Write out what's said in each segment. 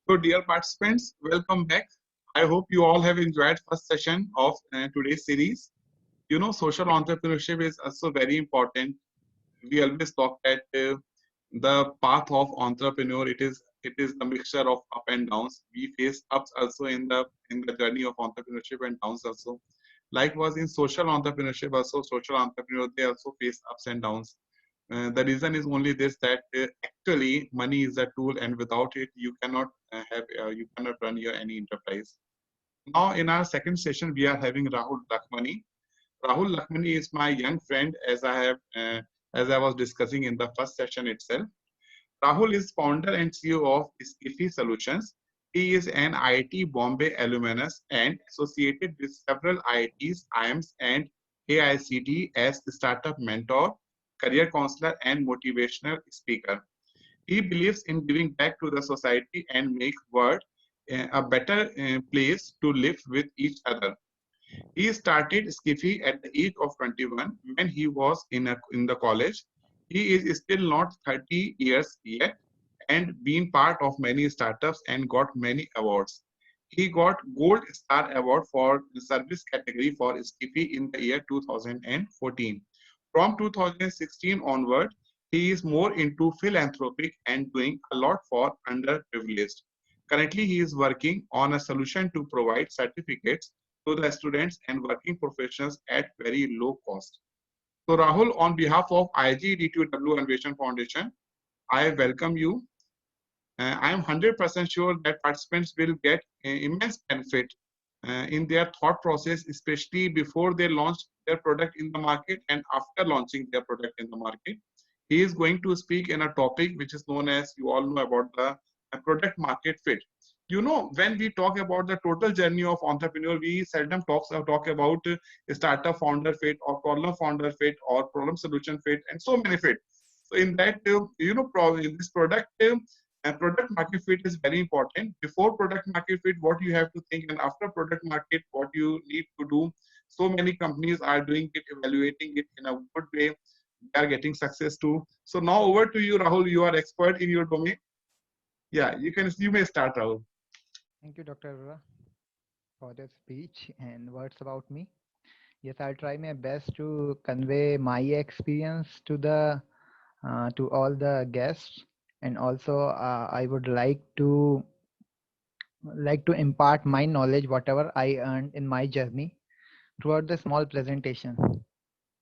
So, dear participants, welcome back. I hope you all have enjoyed first session of today's series. You know, social entrepreneurship is also very important. We always talk that the path of entrepreneur it is a mixture of up and downs. We face ups also in the journey of entrepreneurship and downs also. Likewise, in social entrepreneurship, also social entrepreneurs they also face ups and downs. The reason is only this that actually money is a tool, and without it, you cannot run your any enterprise. Now, in our second session, we are having Rahul Lakhmani. Rahul Lakhmani is my young friend, as I was discussing in the first session itself. Rahul is founder and CEO of Skiffy Solutions. He is an IIT Bombay alumnus and associated with several IITs, IIMs, and AICT as startup mentor, career counselor, and motivational speaker. He believes in giving back to the society and make world a better place to live with each other. He started Skiffy at the age of 21 when he was in the college. He is still not 30 years yet and been part of many startups and got many awards. He got Gold Star Award for the service category for Skiffy in the year 2014. From 2016 onward, he is more into philanthropic and doing a lot for underprivileged. Currently, he is working on a solution to provide certificates to the students and working professionals at very low cost. So, Rahul, on behalf of IGD2W Innovation Foundation, I welcome you. I am 100% sure that participants will get immense benefit in their thought process, especially before they launch their product in the market and after launching their product in the market. He is going to speak in a topic which is known as, you all know about the product market fit. You know, when we talk about the total journey of entrepreneur, we seldom talk about startup founder fit or problem founder fit or problem solution fit and so many fit. So in that, this product and product market fit is very important. Before product market fit, what you have to think, and after product market, what you need to do. So many companies are doing it, evaluating it in a good way. They are getting success too. So now over to you, Rahul. You are expert in your domain. Yeah, you may start, Rahul. Thank you, Dr. Arora, for the speech and words about me. Yes, I'll try my best to convey my experience to all the guests, and also I would like to impart my knowledge, whatever I earned in my journey, throughout the small presentation.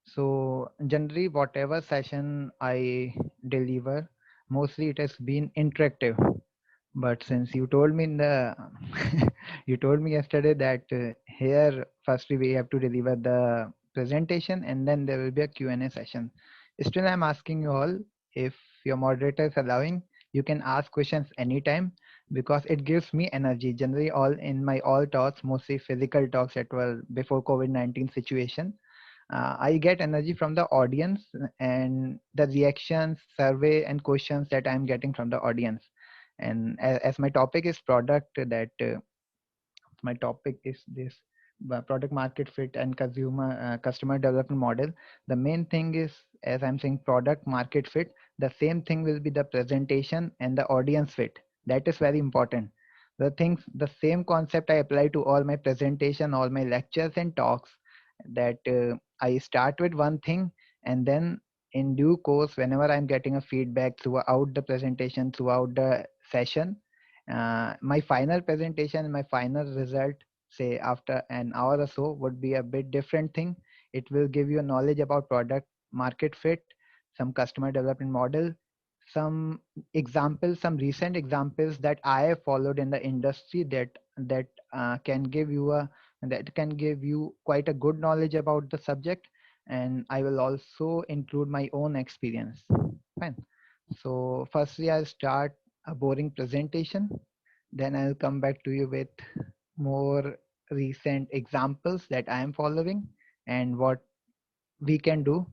So generally, whatever session I deliver, mostly it has been interactive. But since you told me in the you told me yesterday that here firstly we have to deliver the presentation and then there will be a Q&A session. Still, I'm asking you all, if your moderator is allowing, you can ask questions anytime because it gives me energy. Generally, all in my all talks, mostly physical talks that were before COVID-19 situation, I get energy from the audience and the reactions, survey, and questions that I'm getting from the audience. And as my topic is product, that my topic is this product market fit and customer development model. The main thing is, as I'm saying, product market fit. The same thing will be the presentation and the audience fit. That is very important. The same concept I apply to all my presentation, all my lectures and talks, that I start with one thing, and then in due course, whenever I'm getting a feedback throughout the presentation, throughout the session, my final presentation and my final result, say after an hour or so, would be a bit different thing. It will give you knowledge about product market fit, some customer development model, some examples, some recent examples that I have followed in the industry, that can give you quite a good knowledge about the subject. And I will also include my own experience. Fine. So firstly, I'll start a boring presentation. Then I'll come back to you with more recent examples that I am following and what we can do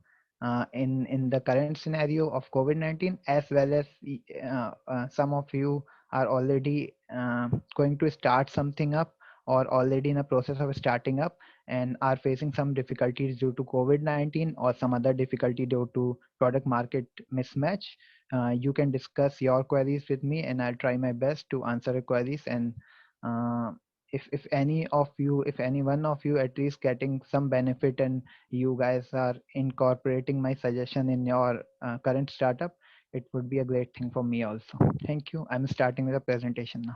in the current scenario of COVID-19, as well as some of you are already going to start something up, or already in a process of starting up and are facing some difficulties due to COVID-19 or some other difficulty due to product market mismatch, you can discuss your queries with me and I'll try my best to answer your queries. And uh, if any of you, if any one of you at least getting some benefit and you guys are incorporating my suggestion in your current startup, it would be a great thing for me also. Thank you. I'm starting with the presentation now.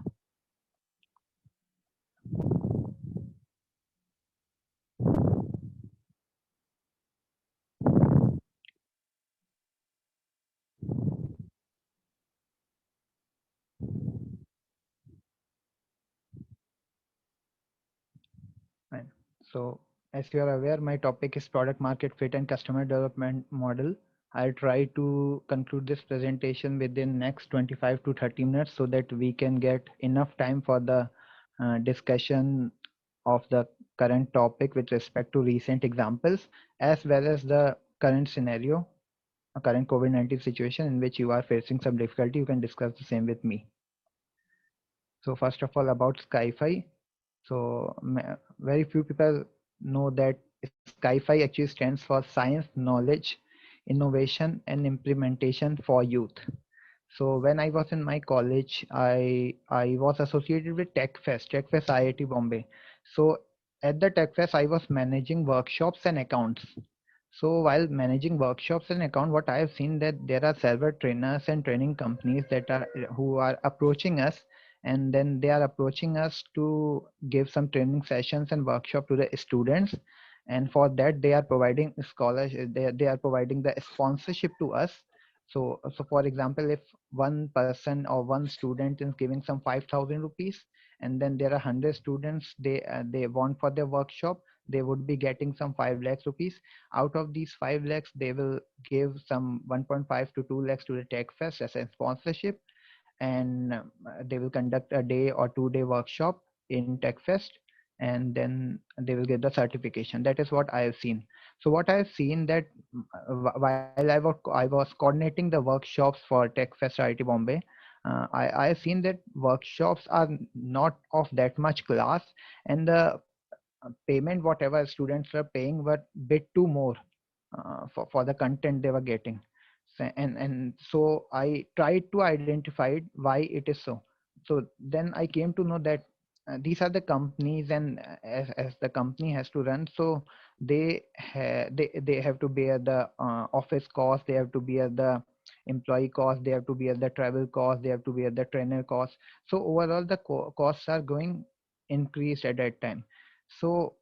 Fine. So as you are aware, my topic is product market fit and customer development model. I'll try to conclude this presentation within next 25 to 30 minutes so that we can get enough time for the discussion of the current topic with respect to recent examples as well as the current scenario, a current COVID-19 situation in which you are facing some difficulty. You can discuss the same with me. So first of all, about Skyfi. So very few people know that Skyfi actually stands for Science, Knowledge, Innovation and Implementation for Youth. So when I was in my college, I was associated with TechFest IIT Bombay. So at the TechFest, I was managing workshops and accounts. So while managing workshops and account, what I have seen that there are several trainers and training companies that are who are approaching us, and then they are approaching us to give some training sessions and workshop to the students, and for that they are providing scholarship. They are providing the sponsorship to us. So for example, if one person or one student is giving some 5,000 rupees, and then there are 100 students they want for their workshop, they would be getting some 5 lakhs rupees. Out of these 5 lakhs, they will give some 1.5 to 2 lakhs to the Tech Fest as a sponsorship, and they will conduct a day or 2 day workshop in Tech Fest, and then they will get the certification. That is what I have seen. So what I have seen that while I was coordinating the workshops for Tech Fest IIT Bombay, I have seen that workshops are not of that much class, and the payment whatever students were paying were bit too more for the content they were getting. And so I tried to identify why it is so. So then I came to know that these are the companies, and as the company has to run, so they have to bear the office cost, they have to bear the employee cost, they have to bear the travel cost, they have to bear the trainer cost. So overall the costs are going increased at that time. So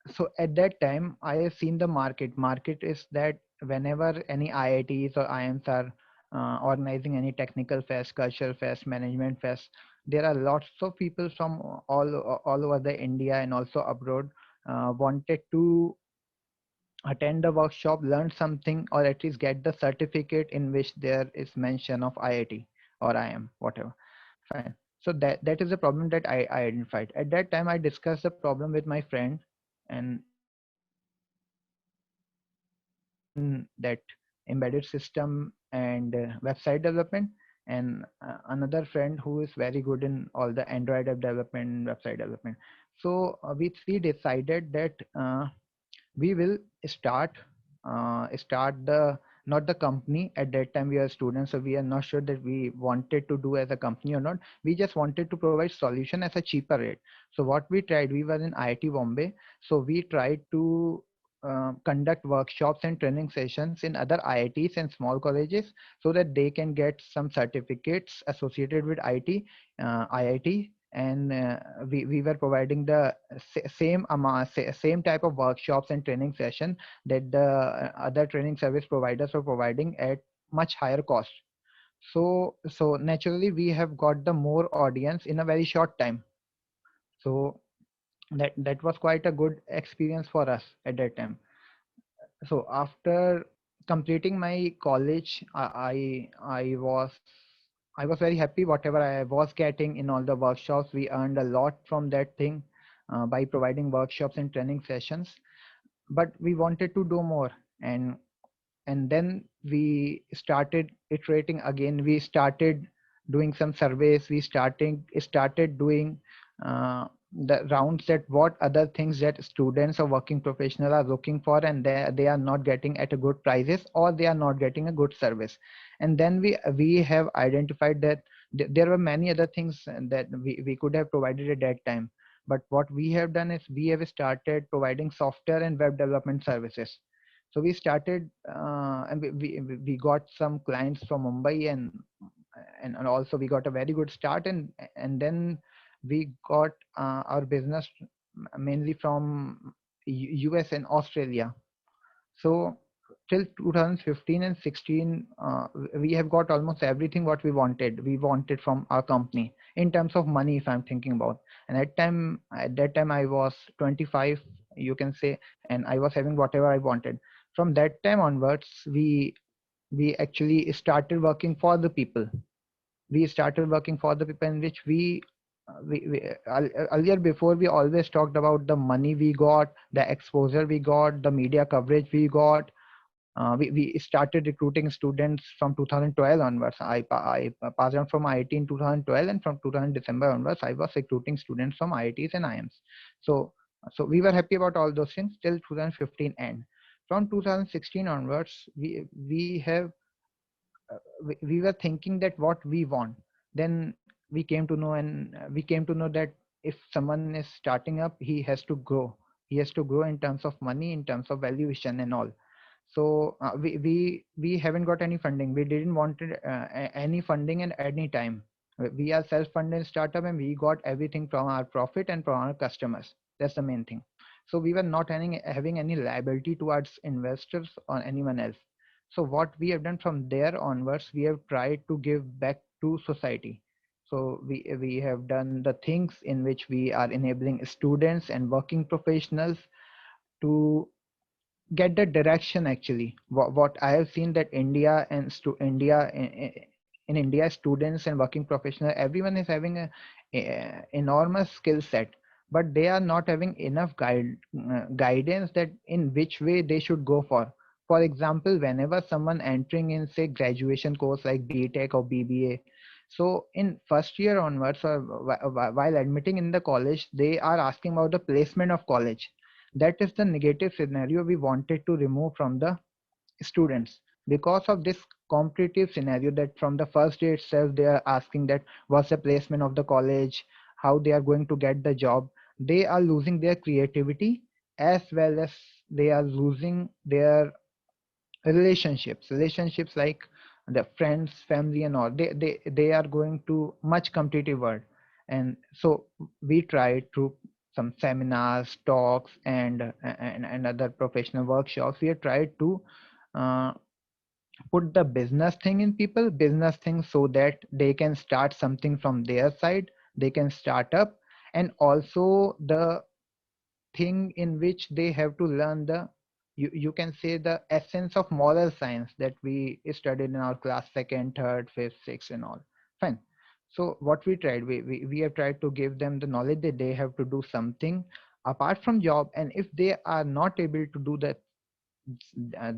so at that time I have seen the market is that whenever any IITs or IIMs are organizing any technical fest, cultural fest, management fest, there are lots of people from all over the India and also abroad wanted to attend the workshop, learn something, or at least get the certificate in which there is mention of IIT or IIM, whatever. Fine. So that is the problem that I identified. At that time, I discussed the problem with my friend, and that embedded system and website development, and another friend who is very good in all the Android app development and website development. So we three decided that we will start the not the company. At that time we are students, so we are not sure that we wanted to do as a company or not. We just wanted to provide solution as a cheaper rate. So what we tried, we were in IIT Bombay, so we tried to conduct workshops and training sessions in other IITs and small colleges so that they can get some certificates associated with IIT, and we were providing the same amount, same type of workshops and training session that the other training service providers were providing at much higher cost. So naturally we have got the more audience in a very short time. So that was quite a good experience for us at that time. So after completing my college, I was very happy. Whatever I was getting in all the workshops, we earned a lot from that thing by providing workshops and training sessions. But we wanted to do more, and then we started iterating again. We started doing some surveys. We started doing the rounds that what other things that students or working professional are looking for, and they are not getting at a good prices, or they are not getting a good service. And then we have identified that there were many other things that we could have provided at that time. But what we have done is we have started providing software and web development services. So we started and we got some clients from Mumbai, and also we got a very good start, and then we got our business mainly from US and Australia. So till 2015 and 16, we have got almost everything what we wanted from our company in terms of money, if I'm thinking about. And at that time I was 25, you can say, and I was having whatever I wanted. From that time onwards, we actually started working for the people. We started working for the people in which earlier, before, we always talked about the money we got, the exposure we got, the media coverage we got. We started recruiting students from 2012 onwards. I passed on from IIT in 2012, and from 2000 December onwards I was recruiting students from IITs and IIMs. So we were happy about all those things till 2015 end. From 2016 onwards, we were thinking that what we want. Then we came to know that if someone is starting up, he has to grow in terms of money, in terms of valuation and all. So we haven't got any funding. We didn't want any funding at any time. We are self-funded startup, and we got everything from our profit and from our customers. That's the main thing. So we were not having any liability towards investors or anyone else. So what we have done from there onwards, we have tried to give back to society. So we have done the things in which we are enabling students and working professionals to get the direction. Actually, what I have seen, that India and in India, students and working professional, everyone is having a enormous skill set, but they are not having enough guidance that in which way they should go for example, whenever someone entering in, say, graduation course like BTech or BBA, so in first year onwards, or while admitting in the college, they are asking about the placement of college. That is the negative scenario we wanted to remove from the students. Because of this competitive scenario, that from the first day itself they are asking that what's the placement of the college, how they are going to get the job, they are losing their creativity, as well as they are losing their relationships like the friends, family and all. They are going to much competitive world. And so we try through some seminars, talks, and other professional workshops, we have tried to uh, put the business thing in people, business thing, so that they can start something from their side, they can start up. And also the thing in which they have to learn the, you can say, the essence of moral science that we studied in our class second, third, fifth, sixth and all. Fine. So what we tried, we have tried to give them the knowledge that they have to do something apart from job. And if they are not able to do that,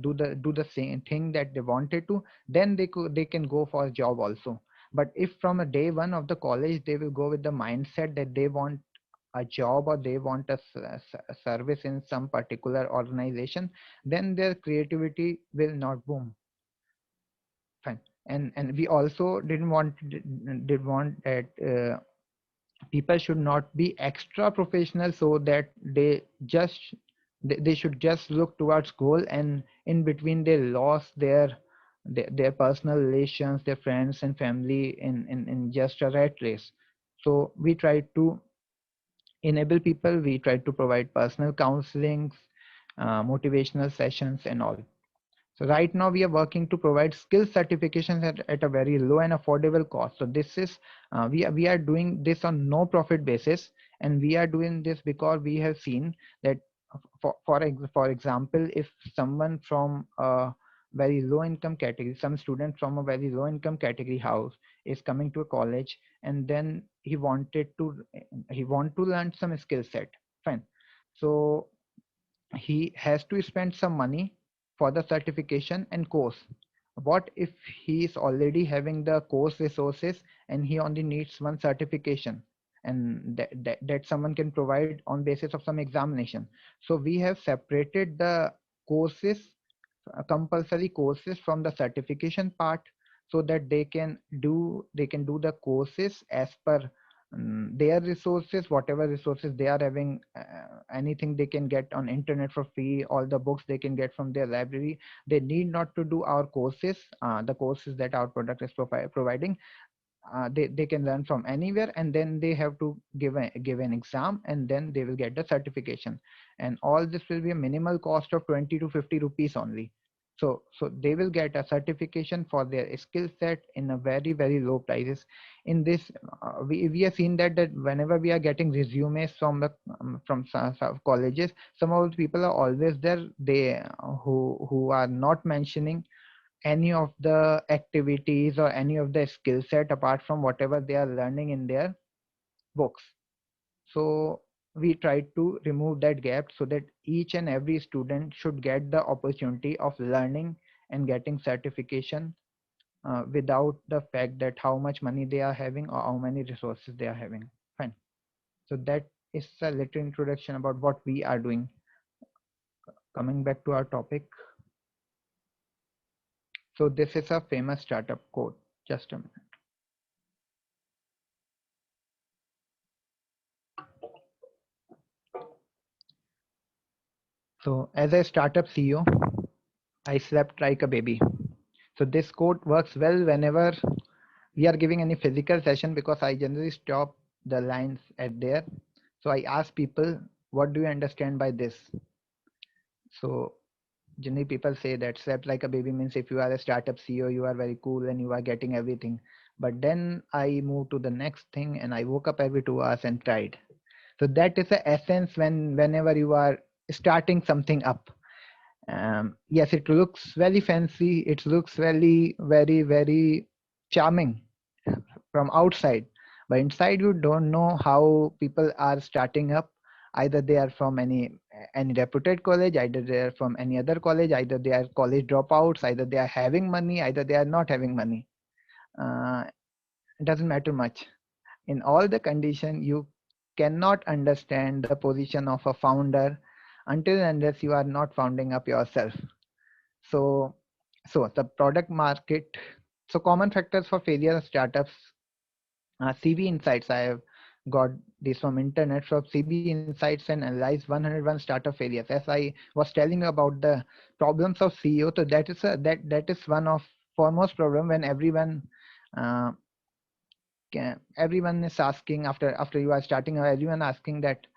do the same thing that they wanted to, then they can go for a job also. But if from a day one of the college they will go with the mindset that they want a job, or they want a service in some particular organization, then their creativity will not boom. Fine. And we also did want that people should not be extra professional, so that they should just look towards goal, and in between they lost their personal relations, their friends and family in just a rat race. So we try to enable people, we try to provide personal counselings, motivational sessions and all. So right now we are working to provide skill certifications at a very low and affordable cost. So this is we are doing this on no profit basis, and we are doing this because we have seen that for example, if someone from a very low income category, some student from a very low income category house is coming to a college, and then he want to learn some skill set. Fine. So he has to spend some money for the certification and course. What if he is already having the course resources and he only needs one certification? and that someone can provide on basis of some examination. So we have separated the courses, compulsory courses, from the certification part, so that they can do the courses as per their resources, whatever resources they are having. Anything they can get on internet for free, all the books they can get from their library. They need not to do our courses, the courses that our product is providing. They can learn from anywhere, and then they have to give an exam, and then they will get the certification. And all this will be a minimal cost of 20 to 50 rupees only. So they will get a certification for their skill set in a very very low prices. In this, we have seen that whenever we are getting resumes from the from some colleges, some of the people are always there, they who are not mentioning any of the activities or any of the skill set apart from whatever they are learning in their books. So we try to remove that gap, so that each and every student should get the opportunity of learning and getting certification, without the fact that how much money they are having or how many resources they are having. Fine. So that is a little introduction about what we are doing. Coming back to our topic. So this is a famous startup quote. Just a minute. So as a startup CEO, I slept like a baby. So this quote works well whenever we are giving any physical session, because I generally stop the lines at there. So I ask people, what do you understand by this? So generally people say that slept like a baby means if you are a startup CEO, you are very cool and you are getting everything. But then I move to the next thing, and I woke up every 2 hours and tried. So that is the essence whenever you are starting something up. Yes, it looks very fancy, it looks very very very charming from outside, but inside you don't know how people are starting up. Either they are from any reputed college, either they are from any other college, either they are college dropouts, either they are having money, either they are not having money. uh, it doesn't matter much. In all the condition, you cannot understand the position of a founder until and unless you are not founding up yourself. So so the product market. So common factors for failure of startups. CV Insights, I have got this from internet. From CV Insights and analyze 101 startup failures. As I was telling you about the problems of CEO, so that is one of foremost problem when uh, everyone is asking, after you are starting, everyone asking that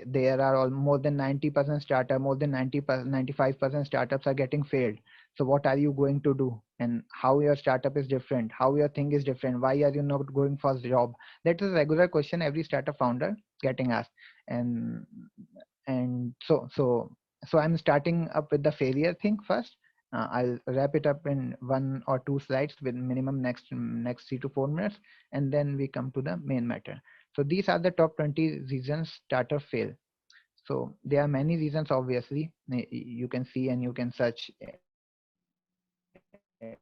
there are more than 90% startup, more than 95% startups are getting failed. So what are you going to do, and how your startup is different, how your thing is different, why are you not going for the job? That is a regular question every startup founder getting asked. And and so so so I'm starting up with the failure thing first. I'll wrap it up in 1 or 2 slides with minimum next 3 to 4 minutes, and then we come to the main matter. So these are the top 20 reasons startup fail. So there are many reasons, obviously. You can see and you can search. It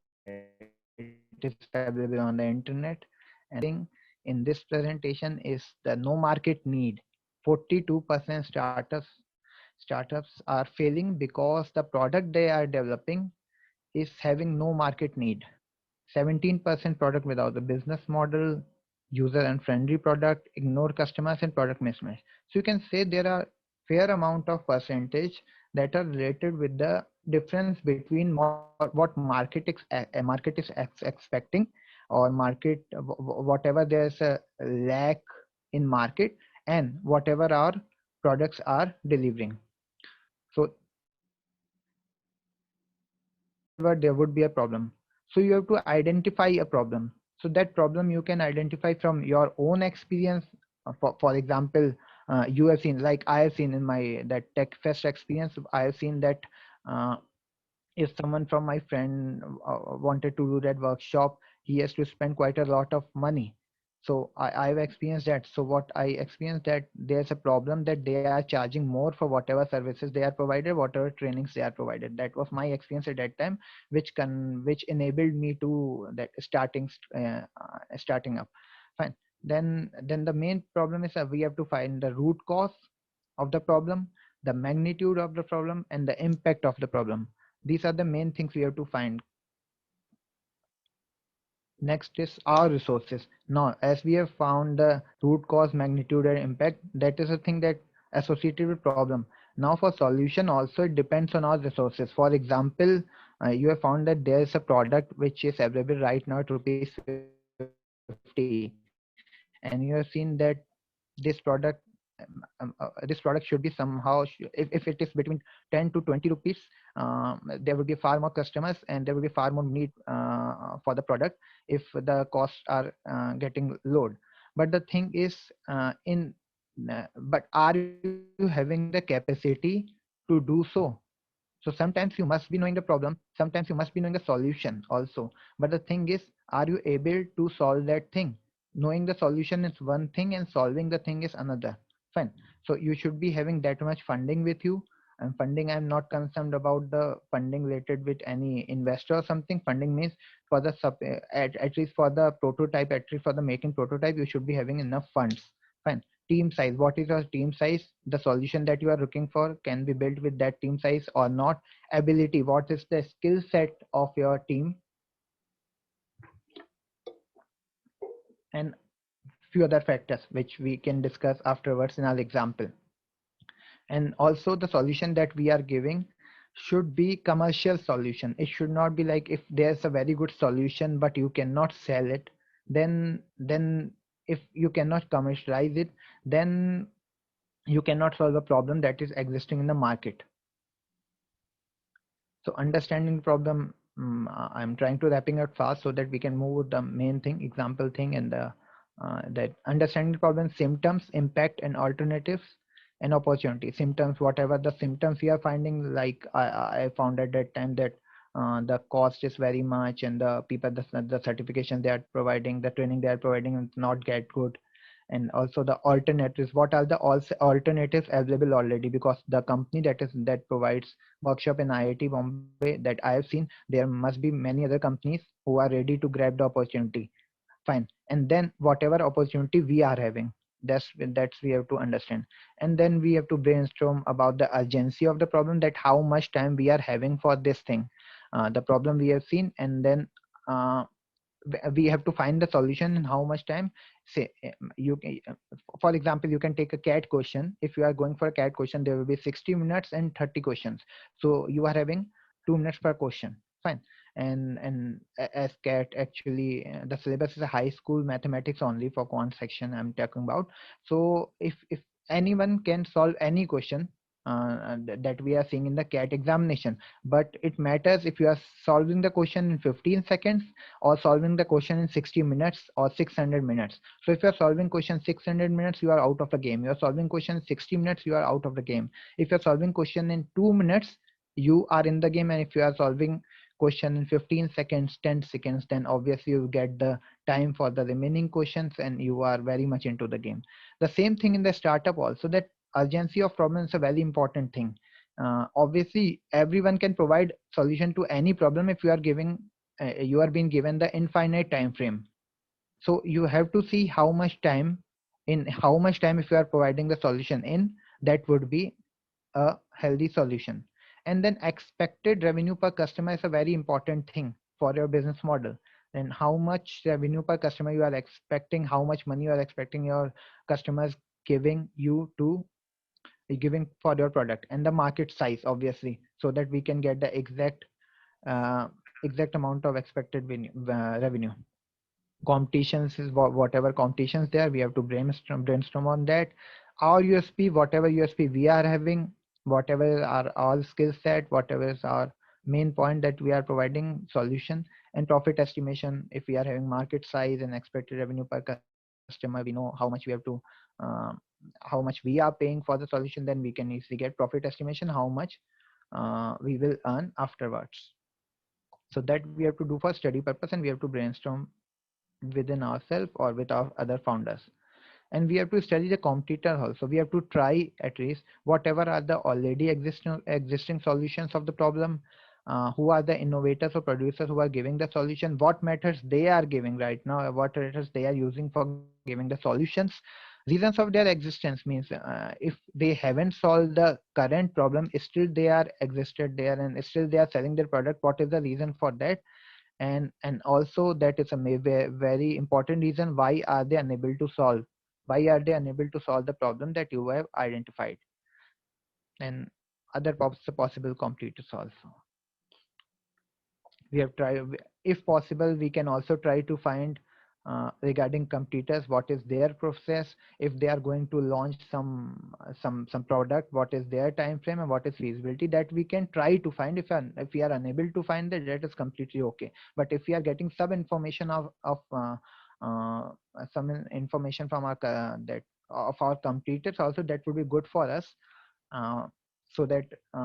is available on the internet. And in this presentation is the no market need. 42% startups are failing because the product they are developing is having no market need. 17% product without a business model, user unfriendly product, ignore customers, and product mismatch. So you can say there are fair amount of percentage that are related with the difference between what market is expecting, or whatever there's a lack in market, and whatever our products are delivering. So where there would be a problem. So you have to identify a problem. So that problem you can identify from your own experience. For example, you have seen, like I have seen in my that tech fest experience, I have seen that uh, if someone from my friend wanted to do that workshop, he has to spend quite a lot of money. So I've experienced that. So what I experienced, that there's a problem that they are charging more for whatever services they are provided, whatever trainings they are provided. That was my experience at that time, which enabled me to that starting up. Fine. Then the main problem is that we have to find the root cause of the problem, the magnitude of the problem, and the impact of the problem. These are the main things we have to find. Next is our resources. Now, as we have found the root cause, magnitude, and impact, that is a thing that associated with problem. Now, for solution, also it depends on our resources. For example, you have found that there is a product which is available right now at rupees 50, and you have seen that this product this product should be somehow if it is between 10 to 20 rupees, there would be far more customers and there would be far more need for the product if the costs are getting lowered. But the thing is, in but are you having the capacity to do so? So sometimes you must be knowing the problem, sometimes you must be knowing the solution also. But the thing is, are you able to solve that thing? Knowing the solution is one thing and solving the thing is another. Fine. So you should be having that much funding with you. And funding, I'm not concerned about the funding related with any investor or something. Funding means for the at least for the prototype, at least for the making prototype, you should be having enough funds. Fine. Team size, what is your team size? The solution that you are looking for can be built with that team size or not. Ability, what is the skill set of your team, and few other factors which we can discuss afterwards in our example. And also the solution that we are giving should be commercial solution. It should not be like if there's a very good solution but you cannot sell it, then if you cannot commercialize it, then you cannot solve a problem that is existing in the market. So understanding problem, I'm trying to wrapping it fast so that we can move with the main thing, example thing, and the that understanding problem, symptoms, impact, and alternatives, and opportunity. Symptoms, whatever the symptoms we are finding, like I found at that time that the cost is very much, and the people, the certification they are providing, the training they are providing, is not get good. And also the alternatives, what are the alternatives available already, because the company that provides workshop in IIT Bombay that I have seen, there must be many other companies who are ready to grab the opportunity. Fine. And then whatever opportunity we are having, that's we have to understand. And then we have to brainstorm about the urgency of the problem, that how much time we are having for this thing, the problem we have seen, and then uh, we have to find the solution in how much time. Say you can, for example, you can take a cat question. If you are going for a cat question, there will be 60 minutes and 30 questions, so you are having 2 minutes per question. Fine. And as cat actually, the syllabus is a high school mathematics only for quant section I'm talking about. So if anyone can solve any question that we are seeing in the cat examination, but it matters if you are solving the question in 15 seconds or solving the question in 60 minutes or 600 minutes. So if you are solving question 600 minutes, you are out of the game. You are solving question 60 minutes, you are out of the game. If you are solving question in 2 minutes, you are in the game. And if you are solving question in 15 seconds, 10 seconds, then obviously you get the time for the remaining questions and you are very much into the game. The same thing in the startup also, that urgency of problem is a very important thing. Obviously everyone can provide solution to any problem if you are giving you are being given the infinite time frame. So you have to see how much time, in how much time if you are providing the solution in, that would be a healthy solution. And then expected revenue per customer is a very important thing for your business model. And how much revenue per customer you are expecting, how much money you are expecting your customers giving you to giving for your product, and the market size obviously, so that we can get the uh, exact amount of expected revenue. Competitions is whatever competitions there, we have to brainstorm on that. Our USP, whatever USP we are having, whatever are all skill set, whatever is our main point that we are providing solution. And profit estimation, if we are having market size and expected revenue per customer, we know how much we have to uh, how much we are paying for the solution, then we can easily get profit estimation, how much we will earn afterwards. So that we have to do for study purpose, and we have to brainstorm within ourselves or with our other founders. And we have to study the competitor also. We have to try at least whatever are the already existing solutions of the problem, who are the innovators or producers who are giving the solution, what methods they are giving right now, what methods they are using for giving the solutions, reasons of their existence. Means if they haven't solved the current problem, still they are existed there and still they are selling their product, what is the reason for that? And also that is a very important reason, why are they unable to solve, why are they unable to solve the problem that you have identified, and other possible competitors also. We have tried, if possible we can also try to find regarding competitors, what is their process, if they are going to launch some product, what is their time frame and what is feasibility, that we can try to find. If we are unable to find that, that is completely okay. But if we are getting some information uh, information from our that of our competitors also, that would be good for us, uh, so that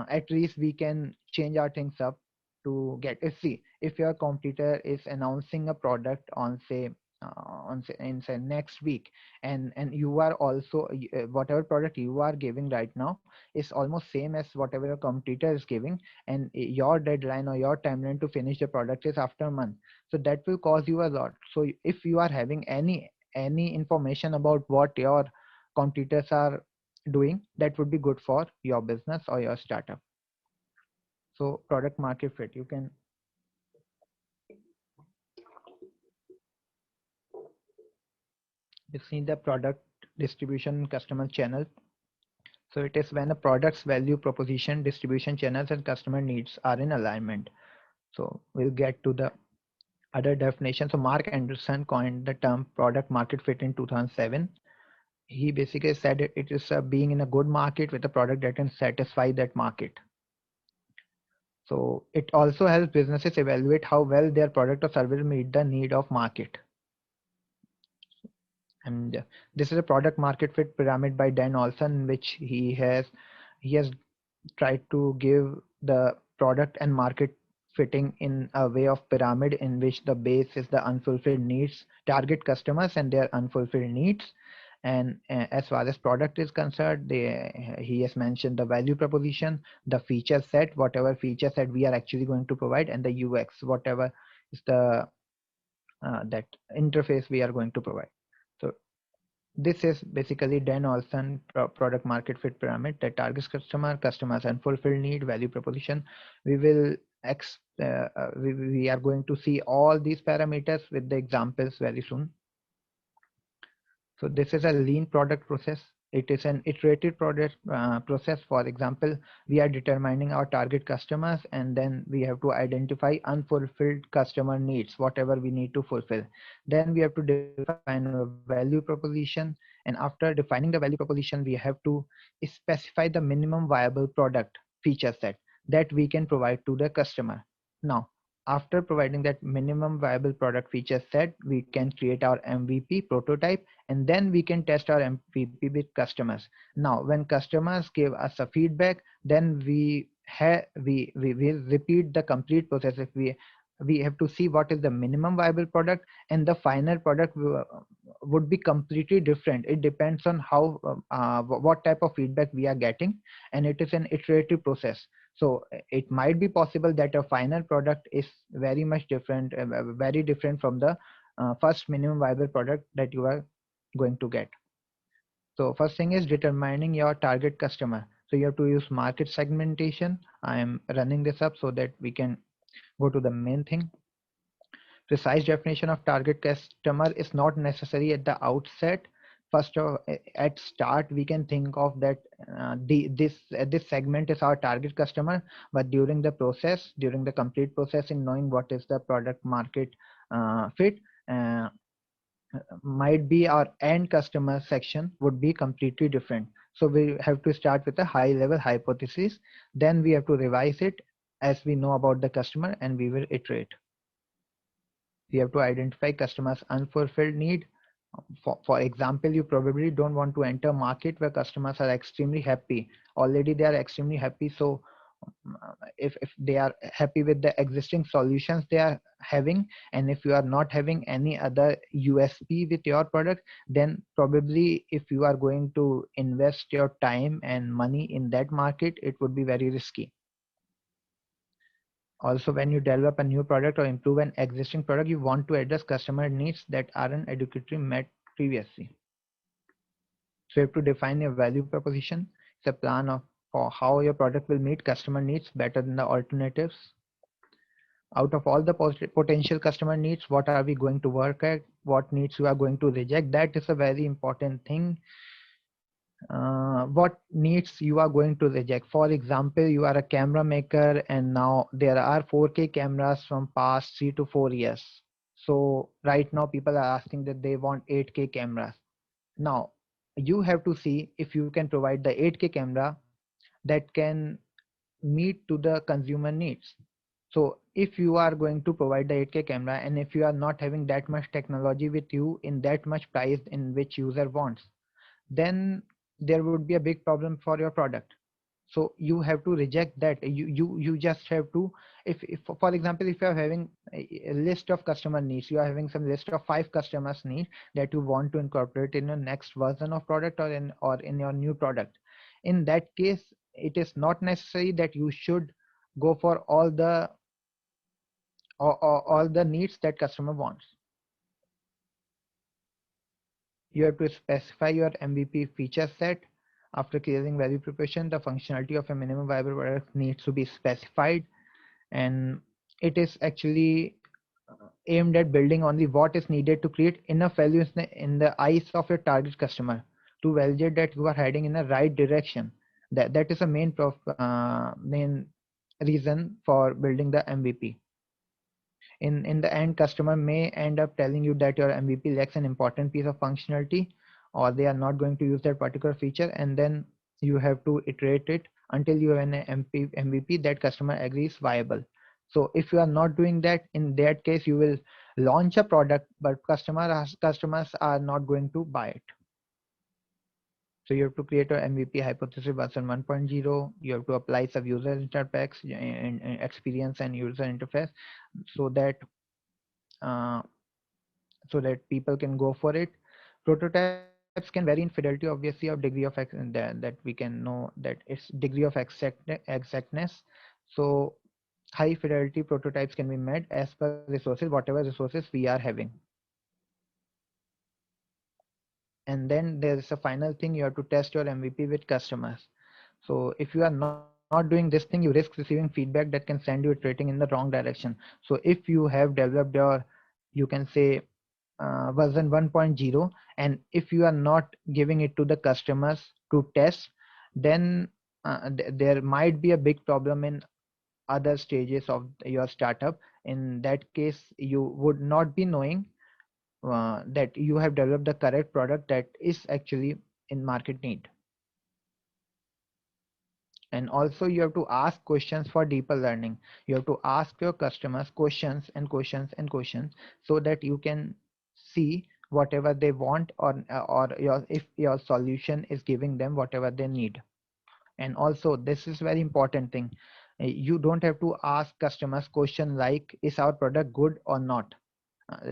at least we can change our things up to get. See, if your competitor is announcing a product on say in say next week, and you are also whatever product you are giving right now is almost same as whatever your competitor is giving, and your deadline or your timeline to finish the product is after a month, so that will cause you a lot. So if you are having any information about what your competitors are doing, that would be good for your business or your startup. So product market fit, you see the product distribution customer channel. So it is when a product's value proposition, distribution channels and customer needs are in alignment. So we'll get to the other definition. So Mark Anderson coined the term product market fit in 2007. He basically said it is being in a good market with a product that can satisfy that market. So it also helps businesses evaluate how well their product or service meet the need of market. And this is a product market fit pyramid by Dan Olson, which he has tried to give the product and market fitting in a way of pyramid in which the base is the unfulfilled needs, target customers and their unfulfilled needs. And as far as product is concerned, he has mentioned the value proposition, the feature set, whatever feature set we are actually going to provide, and the UX, whatever is the that interface we are going to provide. So this is basically Dan Olson product market fit pyramid that targets customers and fulfilled need, value proposition. We will we are going to see all these parameters with the examples very soon. So this is a lean product process. It is an iterative product process. For example, we are determining our target customers, and then we have to identify unfulfilled customer needs, whatever we need to fulfill. Then we have to define a value proposition, and after defining the value proposition, we have to specify the minimum viable product feature set that we can provide to the customer. Now, after providing that minimum viable product feature set, we can create our MVP prototype, and then we can test our MVP with customers. Now, when customers give us a feedback, then we will repeat the complete process. If we have to see what is the minimum viable product, and the final product would be completely different. It depends on how what type of feedback we are getting, and it is an iterative process. So it might be possible that a final product is very much different, very different from the first minimum viable product that you are going to get. So first thing is determining your target customer. So you have to use market segmentation. I am running this up so that we can go to the main thing. Precise definition of target customer is not necessary at the outset. First at start we can think of that this segment is our target customer, but during the process, during the complete process in knowing what is the product market fit, might be our end customer section would be completely different. So we have to start with a high level hypothesis, then we have to revise it as we know about the customer, and we will iterate. We have to identify customers unfulfilled need. For example, you probably don't want to enter market where customers are extremely happy, already they are extremely happy. So if they are happy with the existing solutions they are having, and if you are not having any other USP with your product, then probably if you are going to invest your time and money in that market, it would be very risky. Also, when you develop a new product or improve an existing product, you want to address customer needs that aren't adequately met previously. So you have to define your value proposition. It's a plan of for how your product will meet customer needs better than the alternatives. Out of all the potential customer needs, what are we going to work at? What needs we are going to reject? That is a very important thing. What needs you are going to reject? For example, you are a camera maker and now there are 4K cameras from past 3 to 4 years. So right now people are asking that they want 8K cameras. Now you have to see if you can provide the 8K camera that can meet to the consumer needs. So if you are going to provide the 8K camera and if you are not having that much technology with you in that much price in which user wants, then there would be a big problem for your product. So you have to reject that. You just have to, if for example, if you are having a list of customer needs, you are having some list of 5 customers needs that you want to incorporate in your next version of product or in your new product. In that case, it is not necessary that you should go for all the needs that customer wants. You have to specify your MVP feature set. After clearing value proposition, the functionality of a minimum viable product needs to be specified, and it is actually aimed at building only what is needed to create enough value in the eyes of your target customer to validate that you are heading in the right direction. That is a main reason for building the MVP. In the end, customer may end up telling you that your MVP lacks an important piece of functionality, or they are not going to use that particular feature, and then you have to iterate it until you have an MVP that customer agrees viable. So if you are not doing that, in that case you will launch a product but customers are not going to buy it. So you have to create a MVP hypothesis version 1.0. You have to apply some user interface and experience and user interface so that uh, people can go for it. Prototypes can vary in fidelity, obviously, or degree of that we can know that it's degree of exactness. So high fidelity prototypes can be made as per resources, whatever resources we are having. And then there is a final thing, you have to test your MVP with customers. So if you are not doing this thing, you risk receiving feedback that can send you iterating in the wrong direction. So if you have developed your, you can say, version 1.0, and if you are not giving it to the customers to test, then there might be a big problem in other stages of your startup. In that case, you would not be knowing that you have developed the correct product that is actually in market need. And also you have to ask questions for deeper learning. You have to ask your customers questions and questions and questions so that you can see whatever they want, or if your solution is giving them whatever they need. And also this is very important thing, you don't have to ask customers question like is our product good or not.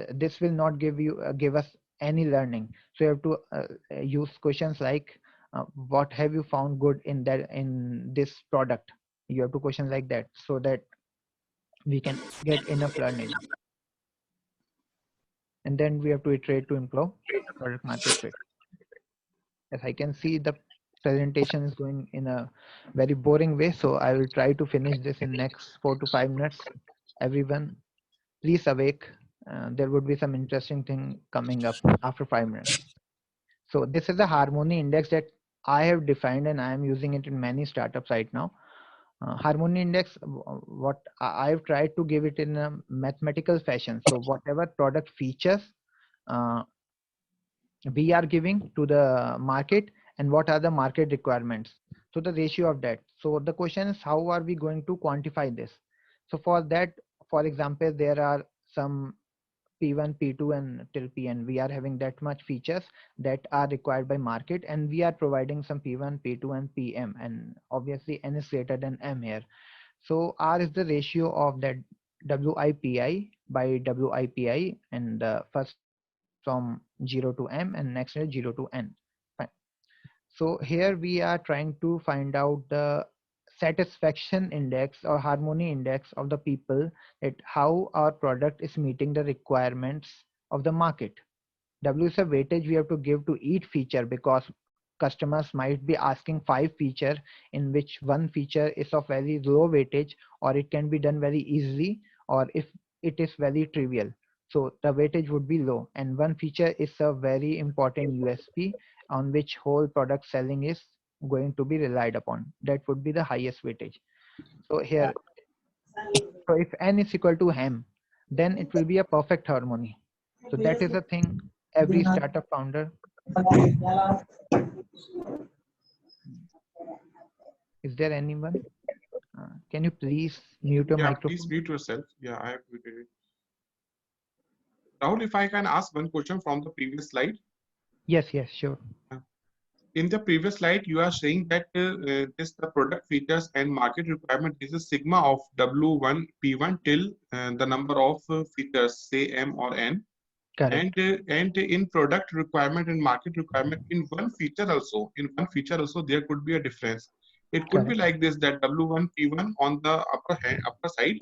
This will not give us any learning. So you have to use questions like what have you found good in this product. You have to question like that so that we can get enough learning. And then we have to iterate to improve product market fit. As I can see, the presentation is going in a very boring way, so I will try to finish this in next 4 to 5 minutes. Everyone, please awake. There would be some interesting thing coming up after 5 minutes. So this is a harmony index that I have defined and I am using it in many startups right now. Harmony index, what I've tried to give it in a mathematical fashion. So whatever product features uh, we are giving to the market and what are the market requirements. So the ratio of that. So the question is, how are we going to quantify this? So for that, for example, there are some P1, P2 and till Pn. We are having that much features that are required by market, and we are providing some P1, P2 and PM, and obviously N is greater than M here. So R is the ratio of that WIPI by WIPI, and first from 0 to M and next is 0 to N. Fine. So here we are trying to find out the satisfaction index or harmony index of the people, that how our product is meeting the requirements of the market. W is a weightage we have to give to each feature, because customers might be asking 5 feature in which one feature is of very low weightage, or it can be done very easily, or if it is very trivial. So the weightage would be low, and one feature is a very important USP on which whole product selling is going to be relied upon. That would be the highest weightage. So here, so if n is equal to m, then it will be a perfect harmony. So that is a thing every startup founder. Is there anyone? Can you please mute your Yeah, please microphone? mute yourself. Yeah, I have muted it. Rahul, if I can ask one question from the previous slide. Yes, yes, sure. In the previous slide, you are saying that this the product features and market requirement is a sigma of W1 P1 till the number of features, say M or N. Correct. And in product requirement and market requirement, in one feature also, there could be a difference. It could be Correct. like this, that W1 P1 on the upper side,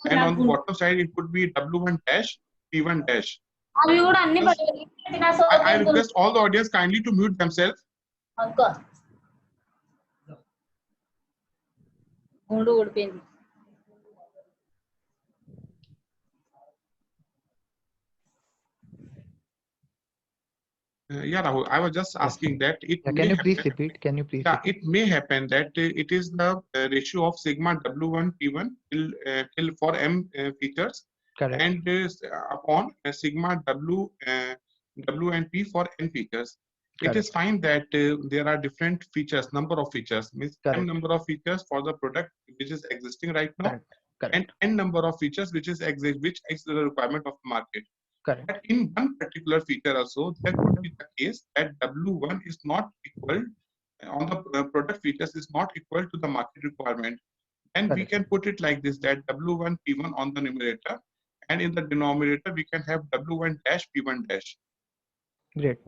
and on the bottom side it could be W1 dash P1 dash. I request all the audience kindly to mute themselves. Yeah, Rahul, I was just Yes. asking that it Yeah, may can you please happen. repeat? Can you please Yeah, repeat? it may happen that it is the ratio of sigma W1 P1 till for M features, Correct. and upon sigma W and P for N features. It is Correct. fine that there are different features, number of features, means M Correct. number of features for the product which is existing right now, Correct. and Correct. N number of features which is the requirement of the market. Correct. But in one particular feature also, there could be the case that W1 is not equal on the product features is not equal to the market requirement. And we Correct. can put it like this, that W1 P1 on the numerator, and in the denominator we can have W1 dash P1 dash. Great.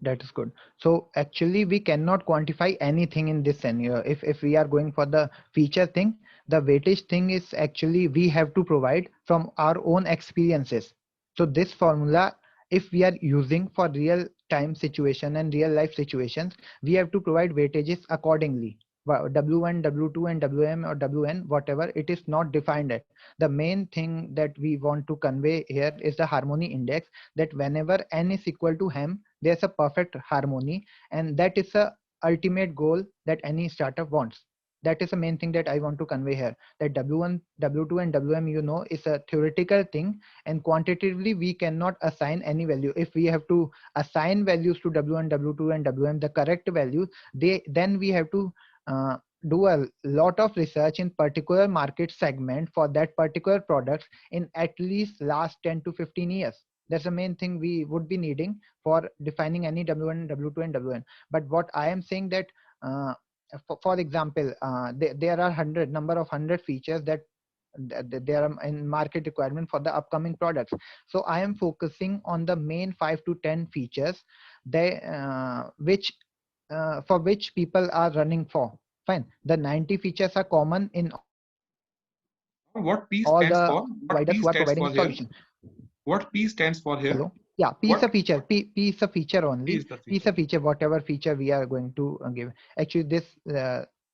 That is good. So actually we cannot quantify anything in this scenario. If we are going for the feature thing, the weightage thing is actually we have to provide from our own experiences. So this formula, if we are using for real time situation and real life situations, we have to provide weightages accordingly. W1, W2 and WM or WN, whatever, it is not defined at. The main thing that we want to convey here is the harmony index, that whenever n is equal to m, there's a perfect harmony, and that is the ultimate goal that any startup wants. That is the main thing that I want to convey here, that W1, W2 and WM, is a theoretical thing, and quantitatively we cannot assign any value. If we have to assign values to W1, W2 and WM, the correct values, then we have to do a lot of research in particular market segment for that particular products in at least last 10 to 15 years. That's the main thing we would be needing for defining any W1, W2 and WN. But what I am saying that for example, there are number of 100 features that there are in market requirement for the upcoming products. So I am focusing on the main 5 to 10 features which for which people are running for. Fine. The 90 features are common in What P all stands the for? What providers P who are stands providing for here? solution. What P stands for here? Hello. Yeah, P is What a feature. P is a feature P only. is the P is feature? a feature. Whatever feature we are going to give. Actually,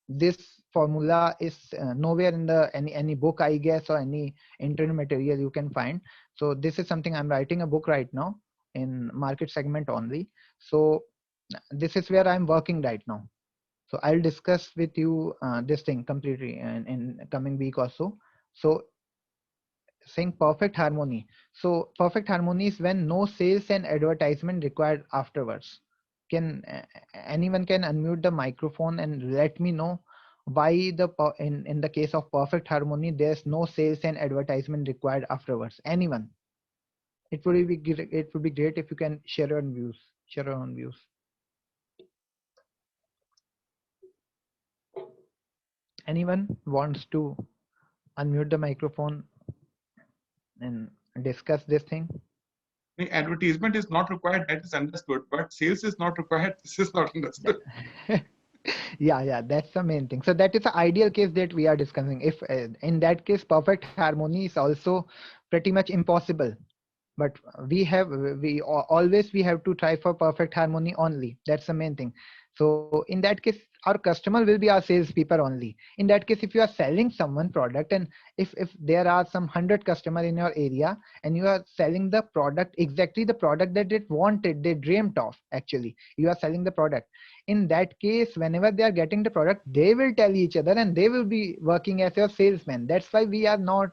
this formula is nowhere in the any book, I guess, or any internet material you can find. So this is something I'm writing a book right now in market segment only. So this is where I'm working right now. So I'll discuss with you this thing completely in coming week or so. So saying perfect harmony. So perfect harmony is when no sales and advertisement required afterwards. Can anyone can unmute the microphone and let me know why in the case of perfect harmony there's no sales and advertisement required afterwards? Anyone? It would be great if you can share your own views. Share your own views. Anyone wants to unmute the microphone and discuss this thing? Advertisement is not required, that is understood, but sales is not required, this is not understood. Yeah, that's the main thing. So that is the ideal case that we are discussing. If in that case, perfect harmony is also pretty much impossible. But always we have to try for perfect harmony only. That's the main thing. So in that case, our customer will be our salespeople only. In that case, if you are selling someone product, and if there are some 100 customer in your area, and you are selling the product, exactly the product that they wanted, they dreamt of, actually you are selling the product. In that case, whenever they are getting the product, they will tell each other and they will be working as your salesman. That's why we are not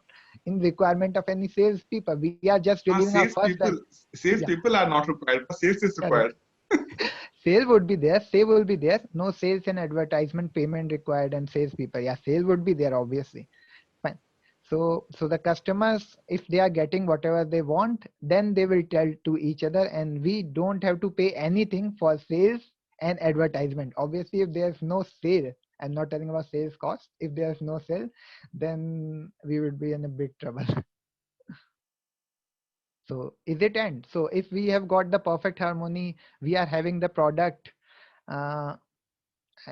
in requirement of any sales people. We are just delivering our Sales first people, time. sales Yeah, people are not required, but sales is correct. required. Sale would be there. Sale will be there. No sales and advertisement payment required and sales people. Yeah, sale would be there, obviously. Fine. So the customers, if they are getting whatever they want, then they will tell to each other, and we don't have to pay anything for sales and advertisement. Obviously, if there's no sale, I'm not telling about sales cost. If there's no sale, then we would be in a big trouble. So is it end? So if we have got the perfect harmony, we are having the product uh,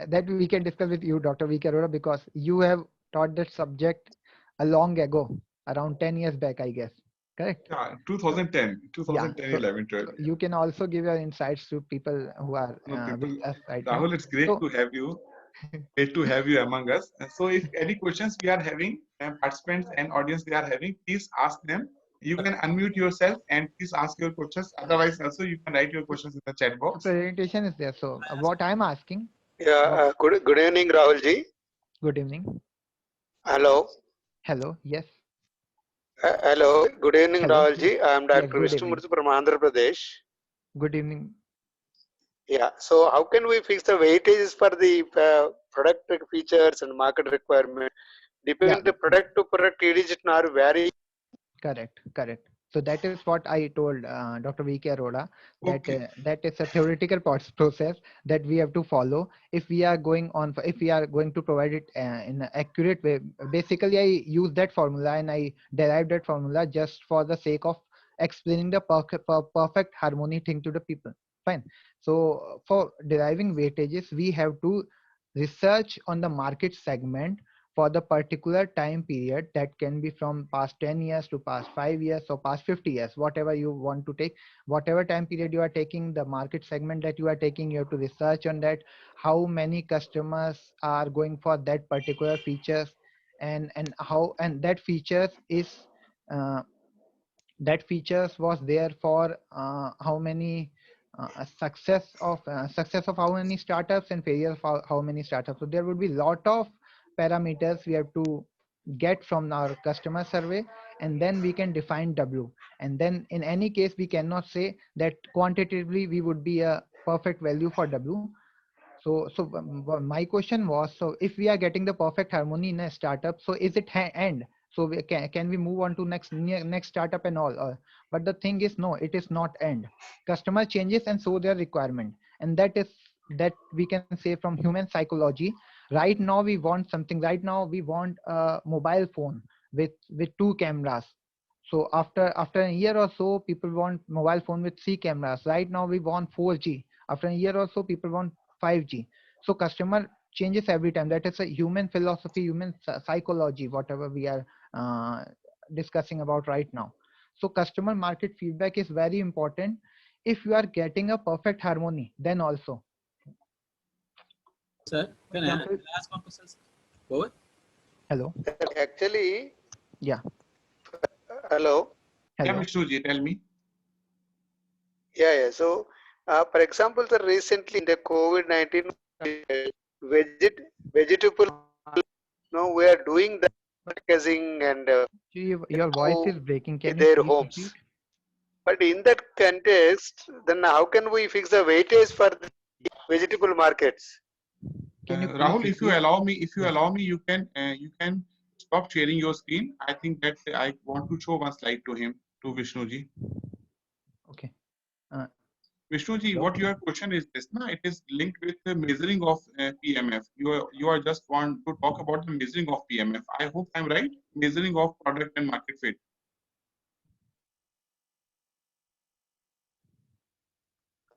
that we can discuss with you, Dr. V. K. Arora, because you have taught that subject a long ago, around 10 years back, I guess. Correct? Yeah, 2010, Yeah. 2010, So, 11, so 12. you can also give your insights to people who are No, with people, us right now. Rahul, it's great So to have you. Great to have you among us. And so, if any questions we are having, participants and audience we are having, please ask them. You can unmute yourself and please ask your questions. Otherwise, also you can write your questions in the chat the box. presentation is there. So what I'm asking, Yeah, what, good evening, Rahul ji. good evening. Hello. Hello. Yes. Hello. Good evening, Hello. Rahul Yes. ji. I am Yeah. Dr. Good evening. Vishnumurthy from Andhra Pradesh. Good evening. Yeah. So, how can we fix the weightages for the product features and market requirement? Yeah. Depending the product to product, it is not vary. Correct. So that is what I told Dr. V. K. Arora, that Okay. that is a theoretical process that we have to follow if we are going on, if we are going to provide it in an accurate way. Basically, I use that formula and I derived that formula just for the sake of explaining the perfect harmony thing to the people. Fine. So for deriving weightages, we have to research on the market segment for the particular time period, that can be from past 10 years to past 5 years or past 50 years, whatever you want to take. Whatever time period you are taking, the market segment that you are taking, you have to research on that, how many customers are going for that particular features, and how, and that features is uh, that features was there for how many success of how many startups and failure of how many startups. So there would be lot of parameters we have to get from our customer survey, and then we can define W. And then in any case, we cannot say that quantitatively we would be a perfect value for W. So my question was, so if we are getting the perfect harmony in a startup, so is it end? So can we move on to next startup and all? But the thing is, no, it is not end. Customer changes and so their requirement, and that we can say from human psychology. Right now we want something. Right now we want a mobile phone with two cameras. So after a year or so, people want mobile phone with three cameras. Right now we want 4G. After a year or so, people want 5G. So customer changes every time. That is a human philosophy, human psychology, whatever we are uh, discussing about right now. So customer market feedback is very important. If you are getting a perfect harmony, then also. Sir, For can I example, ask one question, sir? Go ahead. hello. Actually, Yeah. hello. Yeah, Hello. Vishnuji, tell me. Yeah. So, for example, the recently in the COVID-19, vegetable, no, we are doing the packaging and Your voice is breaking. Can you their please repeat? homes. But in that context, then how can we fix the weightage for the vegetable markets? Can you please Rahul, repeat? if you Yeah. allow me, you can stop sharing your screen. I think that I want to show one slide to him, to Vishnuji. Okay. Uh, Vishnuji, hello. what your question is this? Na? It is linked with the measuring of PMF. You are just want to talk about the measuring of PMF. I hope I'm right. Measuring of product and market fit.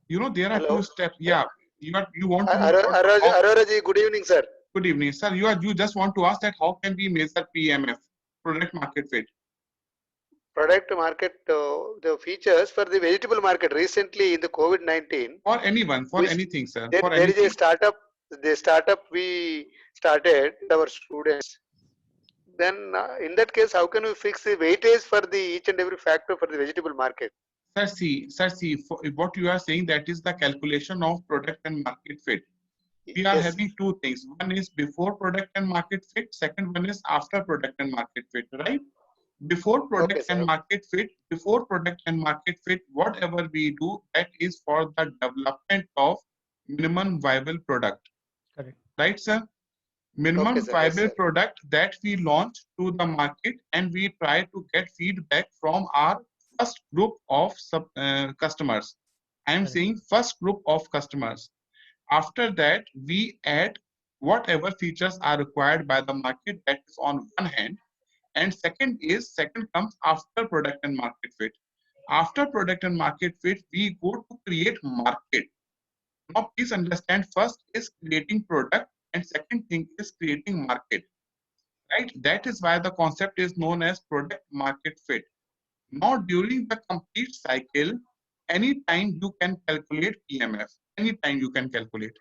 You know, there are two Hello. steps. Yeah, you want to know about how, Arora ji, good evening, sir. good evening, sir. You just want to ask that how can we measure PMF, product market fit? Product market, the features for the vegetable market recently in the COVID-19. For anyone, for We- anything, sir. There, For there is anything. a startup. The startup we started our students. Then in that case, how can we fix the weightage for the each and every factor for the vegetable market? Sir, see, what you are saying, that is the calculation of product and market fit. We are Yes. having two things. One is before product and market fit. Second one is after product and market fit, right? Before product Okay, and sir. market fit, before product and market fit, whatever we do, that is for the development of minimum viable product. Correct. Right, sir? Minimum Okay, sir. Yes, viable sir. product that we launch to the market, and we try to get feedback from our first group of customers. I am Correct. saying first group of customers. After that, we add whatever features are required by the market, that is on one hand. And second comes after product and market fit. After product and market fit, we go to create market. Now, please understand, first is creating product, and second thing is creating market. Right? That is why the concept is known as product market fit. Now, during the complete cycle, anytime you can calculate PMF. Anytime you can calculate.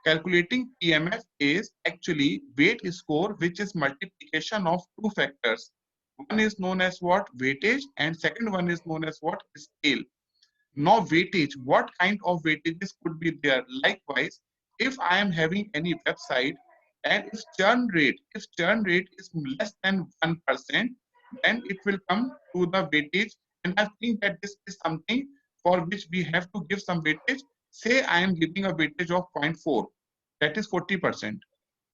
Calculating PMF is actually weight score, which is multiplication of two factors. One is known as what? Weightage, and second one is known as what? Scale. Now, weightage, what kind of weightages could be there? Likewise, if I am having any website and if churn rate is less than 1%, then it will come to the weightage. And I think that this is something for which we have to give some weightage. Say I am giving a weightage of 0.4, that is 40%,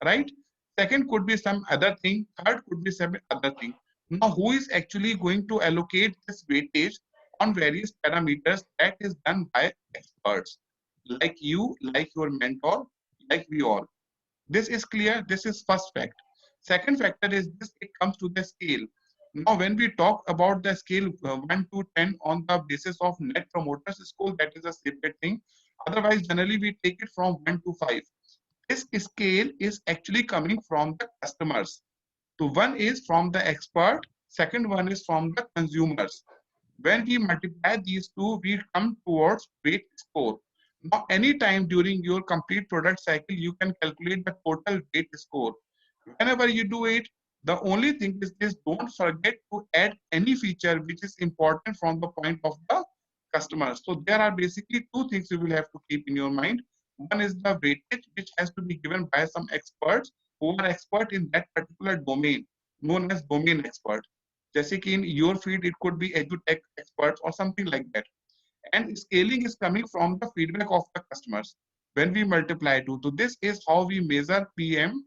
right? Second could be some other thing. Third could be some other thing. Now, who is actually going to allocate this weightage on various parameters? That is done by experts like you, like your mentor, like we all. This is clear. This is first fact. Second factor is this, it comes to the scale. Now, when we talk about the scale 1 to 10 on the basis of net promoters score, that is a separate thing. Otherwise, generally we take it from 1 to 5. This scale is actually coming from the customers. So one is from the expert, second one is from the consumers. When we multiply these two, we come towards weight score. Now, anytime during your complete product cycle, you can calculate the total weight score. Whenever you do it, the only thing is this: don't forget to add any feature which is important from the point of the customer. So there are basically two things you will have to keep in your mind. One is the weightage, which has to be given by some experts who are expert in that particular domain, known as domain expert. जैसे कि in your field, it could be edutech experts or something like that. And scaling is coming from the feedback of the customers. When we multiply two, so this is how we measure PM,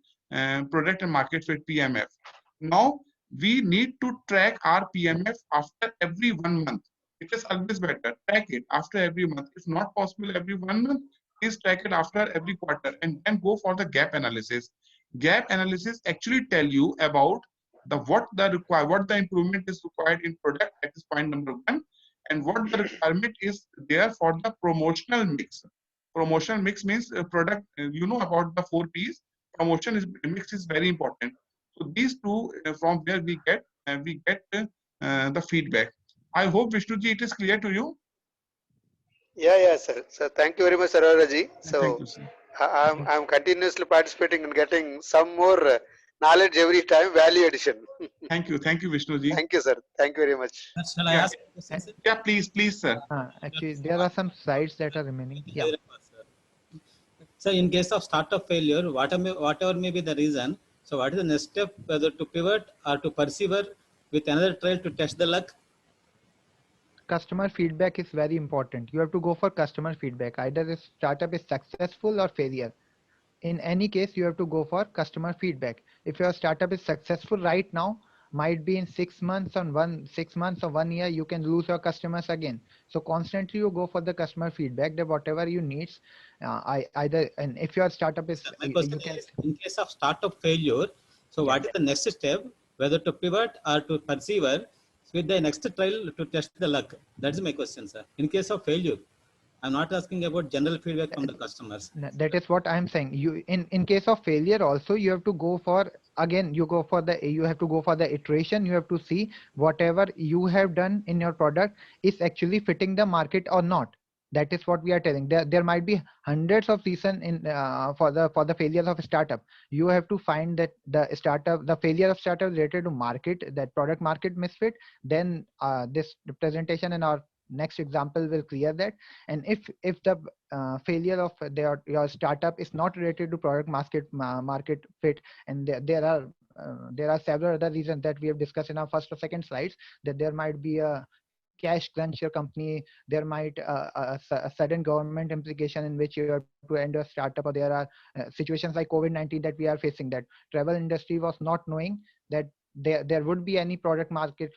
product and market fit, PMF. Now we need to track our PMF after every 1 month. It is always better. Track it after every month. If not possible every 1 month, please track it after every quarter, and then go for the gap analysis. Gap analysis actually tell you about what the improvement is required in product. That is point number 1. And what the requirement is there for the promotional mix. Promotional mix means product, you know about the 4 P's. Mix is very important. So these two, from where we get the feedback. I hope, Vishnuji, it is clear to you. Yeah, sir. So thank you very much, Arora ji. So Thank you, sir. I'm continuously participating and getting some more knowledge every time. Value addition. Thank you, Vishnuji. Thank you, sir. Thank you very much. Shall I Yeah. ask a question, sir? Yeah, please, sir. Actually, there are some slides that are remaining. Yeah. So in case of startup failure, whatever may be the reason, so what is the next step, whether to pivot or to persevere with another trial to test the luck? Customer feedback is very important. You have to go for customer feedback. Either the startup is successful or failure. In any case, you have to go for customer feedback. If your startup is successful right now, might be in 6 months or 1 year, you can lose your customers again. So constantly you go for the customer feedback, that whatever you need, and if your startup is, My question is, in case of startup failure, so what is the next step, whether to pivot or to persevere with the next trial to test the luck? That's my question, sir. In case of failure. I'm not asking about general feedback from the customers. That is what I'm saying. You in case of failure also, you have to go for, again, you have to go for the iteration. You have to see whatever you have done in your product is actually fitting the market or not. That is what we are telling. There might be hundreds of reasons in for the failures of a startup. You have to find that the failure of startup related to market, that product market misfit. Then this presentation and our next example will clear that. And if the failure of your startup is not related to product market fit, and there are several other reasons that we have discussed in our first or second slides, that there might be a cash crunch your company, there might a sudden government implication in which you have to end a startup, or there are situations like COVID-19 that we are facing, that travel industry was not knowing that there would be any product market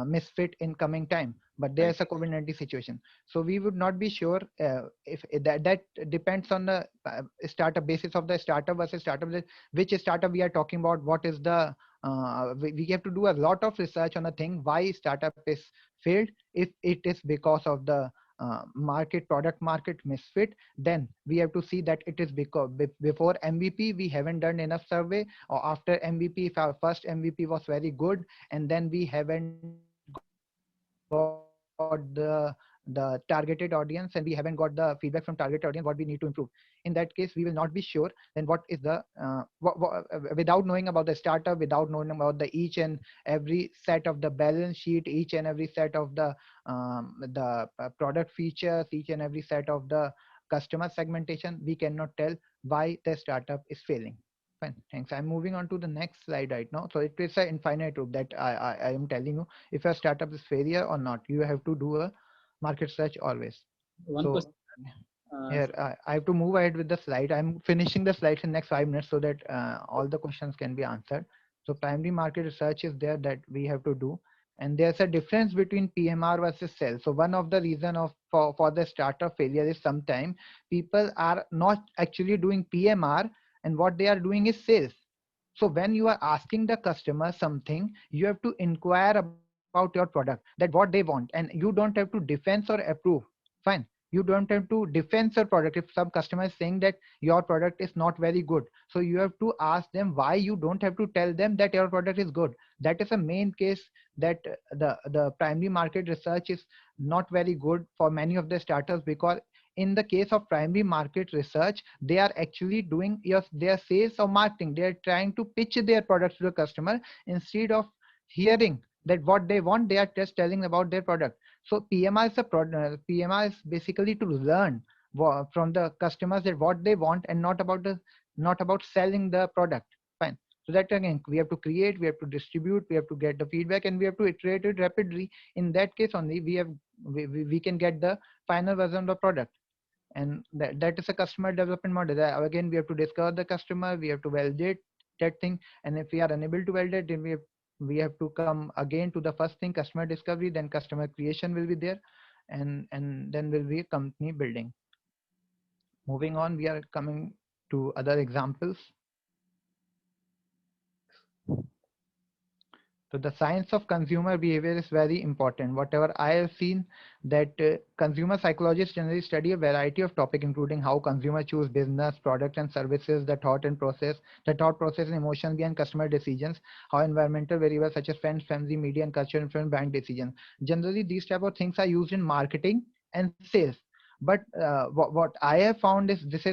misfit in coming time, but there's a COVID-19 situation. So we would not be sure if that depends on the startup, basis of the startup versus startup, which startup we are talking about, what is the we have to do a lot of research on a thing, why startup is failed. If it is because of the product market misfit, then we have to see that it is because before MVP we haven't done enough survey, or after MVP, if our first MVP was very good and then we haven't got the targeted audience, and we haven't got the feedback from target audience what we need to improve. In that case, we will not be sure then what is the without knowing about the startup, without knowing about the each and every set of the balance sheet, each and every set of the product features, each and every set of the customer segmentation, we cannot tell why the startup is failing. Fine, thanks. I'm moving on to the next slide right now. So it is an infinite loop that I am telling you, if a startup is failure or not, you have to do a market search always. One So question. here I have to move ahead with the slide. I'm finishing the slides in next 5 minutes so that all the questions can be answered. So primary market research is there that we have to do. And there's a difference between PMR versus sales. So one of the reason for the startup failure is sometimes people are not actually doing PMR, and what they are doing is sales. So when you are asking the customer something, you have to inquire about your product, that what they want, and you don't have to defense or approve. Fine. You don't have to defense your product. If some customer is saying that your product is not very good, so you have to ask them why. You don't have to tell them that your product is good. That is a main case that the primary market research is not very good for many of the startups, because in the case of primary market research, they are actually doing their sales or marketing. They are trying to pitch their products to the customer instead of hearing that what they want. They are just telling about their product. So PMR is PMR is basically to learn from the customers that what they want, and not about selling the product. Fine. So that again, we have to create, we have to distribute, we have to get the feedback, and we have to iterate it rapidly. In that case only we can get the final version of the product. And that is a customer development model. Again, we have to discover the customer, we have to validate that thing, and if we are unable to validate, then we have to come again to the first thing, customer discovery, then customer creation will be there, and then will be company building. Moving on, we are coming to other examples. So the science of consumer behavior is very important. Whatever I have seen, that consumer psychologists generally study a variety of topics, including how consumers choose business, products and services, the thought process and emotions behind customer decisions, how environmental variables such as friends, family, media and culture influence buying decisions. Generally, these type of things are used in marketing and sales. But what I have found is this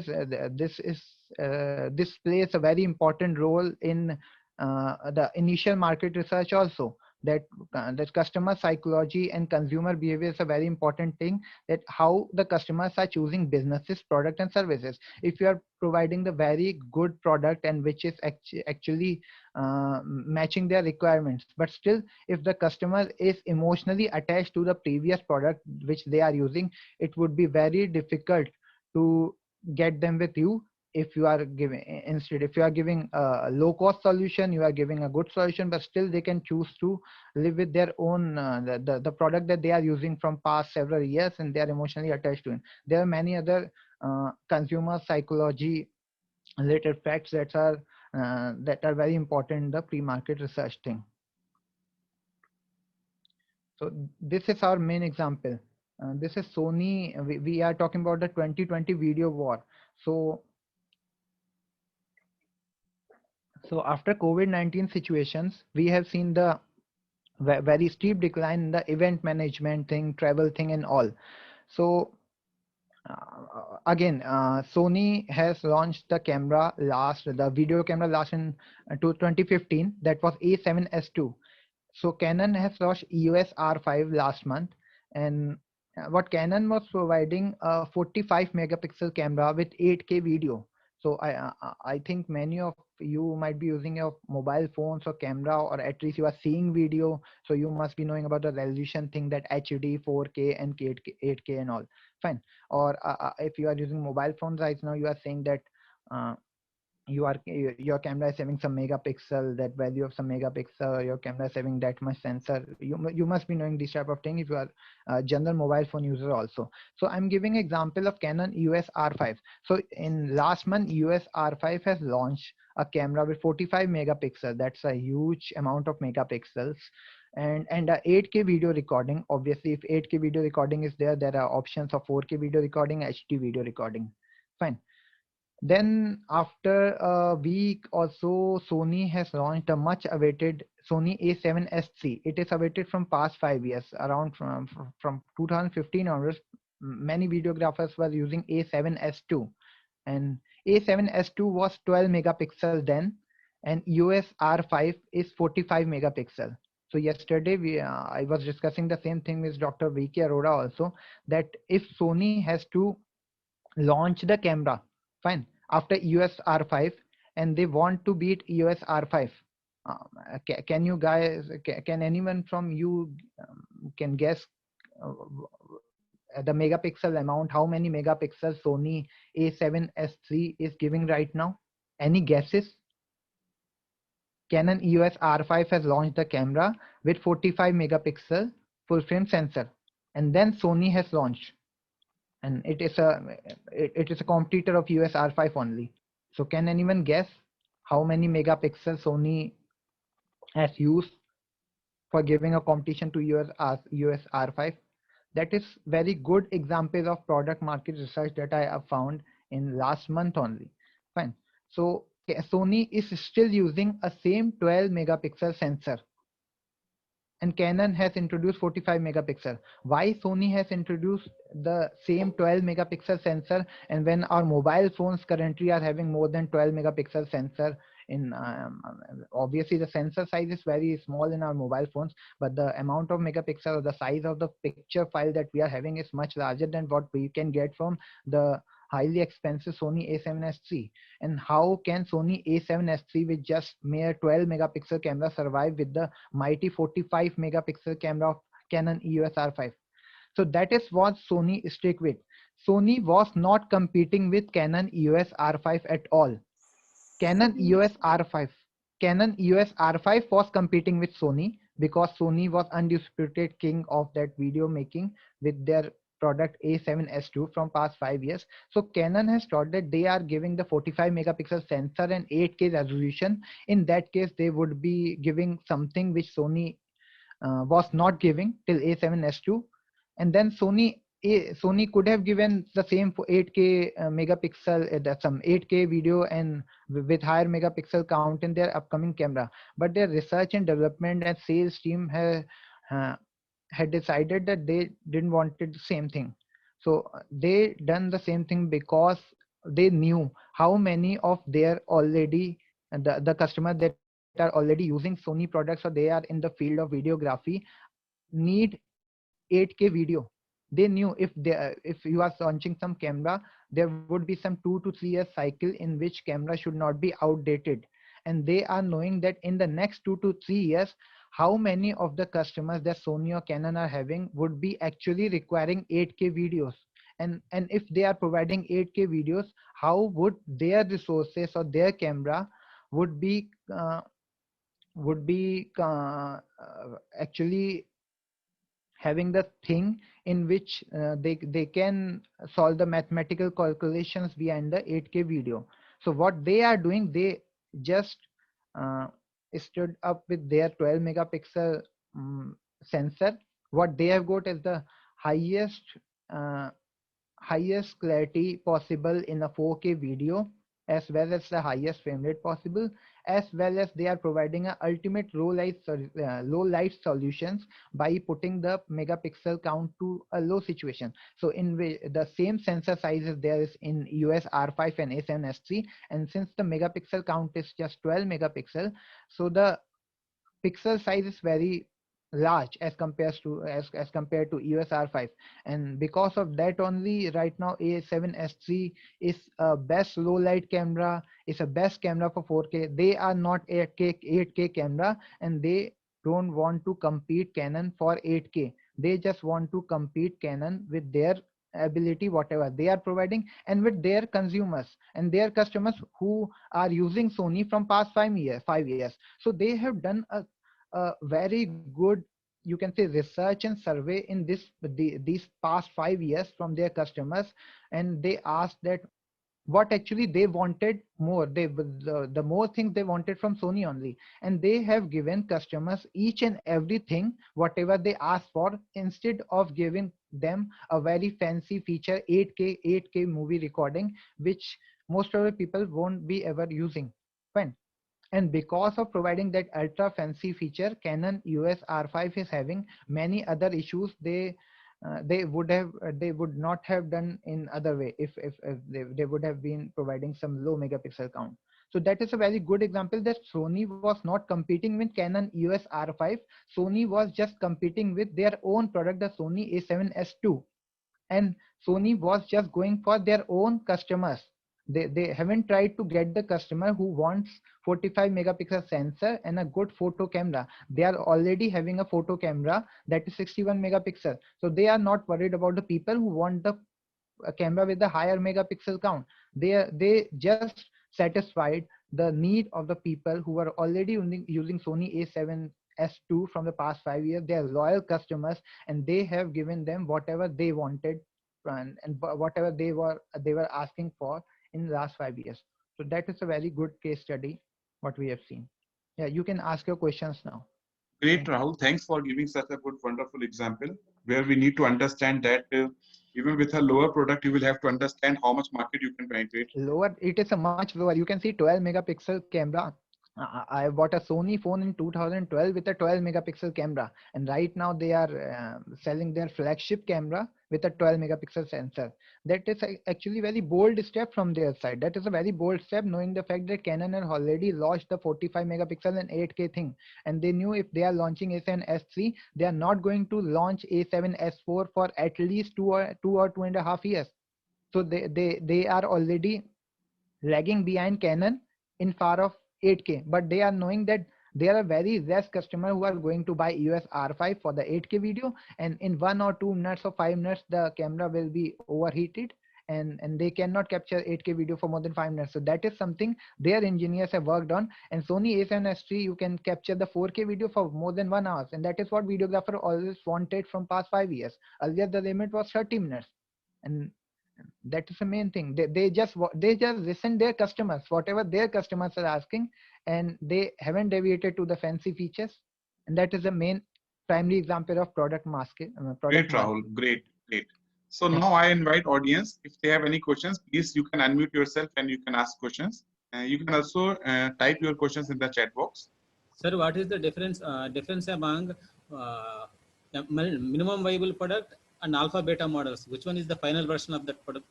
plays a very important role in the initial market research also, that customer psychology and consumer behavior is a very important thing, that how the customers are choosing businesses, product and services. If you are providing the very good product and which is actually matching their requirements, but still if the customer is emotionally attached to the previous product which they are using, it would be very difficult to get them with you. If you are giving a low cost solution, you are giving a good solution, but still they can choose to live with their own the product that they are using from past several years, and they are emotionally attached to it. There are many other consumer psychology related facts that are very important in the pre-market research thing. So this is our main example. this is Sony. We are talking about the 2020 video war. So after COVID-19 situations, we have seen the very steep decline in the event management thing, travel thing, and all. So again, Sony has launched the video camera last in 2015. That was A7S2. So Canon has launched EOS R5 last month, and what Canon was providing a 45 megapixel camera with 8K video. So I think many of you might be using your mobile phones or camera, or at least you are seeing video. So you must be knowing about the resolution thing, that HD, 4K, and 8K and all. Fine. Or if you are using mobile phones right now, you are saying that your camera is having some megapixel, that value of some megapixel, your camera is having that much sensor. You must be knowing this type of thing if you are a general mobile phone user also. So I'm giving example of Canon EOS R5. So in last month, EOS R5 has launched a camera with 45 megapixel. That's a huge amount of megapixels. And a 8K video recording. Obviously, if 8K video recording is there, there are options of 4K video recording, HD video recording. Fine. Then after a week or so, Sony has launched a much awaited Sony A7S3. It is awaited from past 5 years, around from 2015 onwards. Many videographers were using A7S2, and A7S2 was 12 megapixel then, and EOS R5 is 45 megapixel. So yesterday I was discussing the same thing with Dr. VK Arora also, that if Sony has to launch the camera, fine, after EOS R5, and they want to beat EOS R5, can you guys, can anyone from you can guess the megapixel amount, how many megapixels Sony A7S3 is giving right now? Any guesses? Canon EOS R5 has launched the camera with 45 megapixel full frame sensor, and then Sony has launched, and it is a competitor of EOS R5 only. So can anyone guess how many megapixels Sony has used for giving a competition to EOS R5? That is very good example of product market research that I have found in last month only. Fine. So Sony is still using a same 12 megapixel sensor, and Canon has introduced 45 megapixel. Why Sony has introduced the same 12 megapixel sensor, and when our mobile phones currently are having more than 12 megapixel sensor in obviously the sensor size is very small in our mobile phones, but the amount of megapixel or the size of the picture file that we are having is much larger than what we can get from the highly expensive Sony A7S3. And how can Sony A7S3 with just mere 12 megapixel camera survive with the mighty 45 megapixel camera of Canon EOS R5? So that is what Sony stick with. Sony was not competing with Canon EOS R5 at all. Canon EOS R5 was competing with Sony because Sony was undisputed king of that video making with their product A7S2 from past 5 years. So Canon has thought that they are giving the 45 megapixel sensor and 8K resolution. In that case, they would be giving something which Sony was not giving till A7S2. And then Sony could have given the same for 8K megapixel, some 8K video and with higher megapixel count in their upcoming camera. But their research and development and sales team had decided that they didn't want the same thing. So they done the same thing because they knew how many of their already the customers that are already using Sony products, or they are in the field of videography, need 8K video. They knew if you are launching some camera, there would be some 2 to 3 years cycle in which camera should not be outdated, and they are knowing that in the next 2 to 3 years, how many of the customers that Sony or Canon are having would be actually requiring 8K videos. And if they are providing 8K videos, how would their resources or their camera would be actually having the thing in which they can solve the mathematical calculations behind the 8K video. So what they are doing, they just stood up with their 12 megapixel sensor. What they have got is the highest uh, highest clarity possible in a 4K video, as well as the highest frame rate possible, as well as they are providing a ultimate low light solutions by putting the megapixel count to a low situation. So in the same sensor sizes there is in US R5 and A7S3, and since the megapixel count is just 12 megapixel, so the pixel size is very large as compared to EOS R5, and because of that only right now A7S3 is a best low light camera, is a best camera for 4K. They are not 8K camera, and they don't want to compete Canon for 8K. They just want to compete Canon with their ability, whatever they are providing, and with their consumers and their customers who are using Sony from past 5 years. So they have done a very good, you can say, research and survey in these past 5 years from their customers, and they asked that what actually they wanted more, the more things they wanted from Sony only, and they have given customers each and everything whatever they asked for, instead of giving them a very fancy feature 8K movie recording, which most of the people won't be ever using. Fine. And because of providing that ultra fancy feature, Canon EOS R5 is having many other issues they would not have done in other way if they would have been providing some low megapixel count. So that is a very good example that Sony was not competing with Canon EOS R5. Sony was just competing with their own product, the Sony A7S II, and Sony was just going for their own customers. They haven't tried to get the customer who wants 45 megapixel sensor and a good photo camera. They are already having a photo camera that is 61 megapixel. So they are not worried about the people who want the camera with the higher megapixel count. They just satisfied the need of the people who are already using Sony A7S II from the past 5 years. They are loyal customers, and they have given them whatever they wanted and whatever they were asking for in the last 5 years. So that is a very good case study what we have seen. Yeah, you can ask your questions now. Great, Rahul. Thanks for giving such a good, wonderful example where we need to understand that even with a lower product, you will have to understand how much market you can penetrate. Lower, it is a much lower. You can see 12 megapixel camera. I bought a Sony phone in 2012 with a 12 megapixel camera, and right now they are selling their flagship camera with a 12 megapixel sensor. That is actually very bold step from their side. That is a very bold step, knowing the fact that Canon had already launched the 45 megapixel and 8K thing, and they knew if they are launching A7S3, they are not going to launch A7S4 for at least 2.5 years. So they are already lagging behind Canon in far of 8K, but they are knowing that there are very less customers who are going to buy EOS R5 for the 8K video, and in 1 or 2 minutes or 5 minutes the camera will be overheated, and they cannot capture 8K video for more than 5 minutes. So that is something their engineers have worked on, and Sony A7S3 you can capture the 4K video for more than 1 hour, and that is what videographer always wanted from past 5 years. Earlier the limit was 30 minutes, and that is the main thing. They just listen their customers, whatever their customers are asking, and they haven't deviated to the fancy features, and that is the main primary example of product masking. Great, Rahul. Great. So now I invite audience, if they have any questions, please you can unmute yourself and you can ask questions. You can also type your questions in the chat box. Sir, what is the difference among minimum viable product and alpha beta models? Which one is the final version of that product?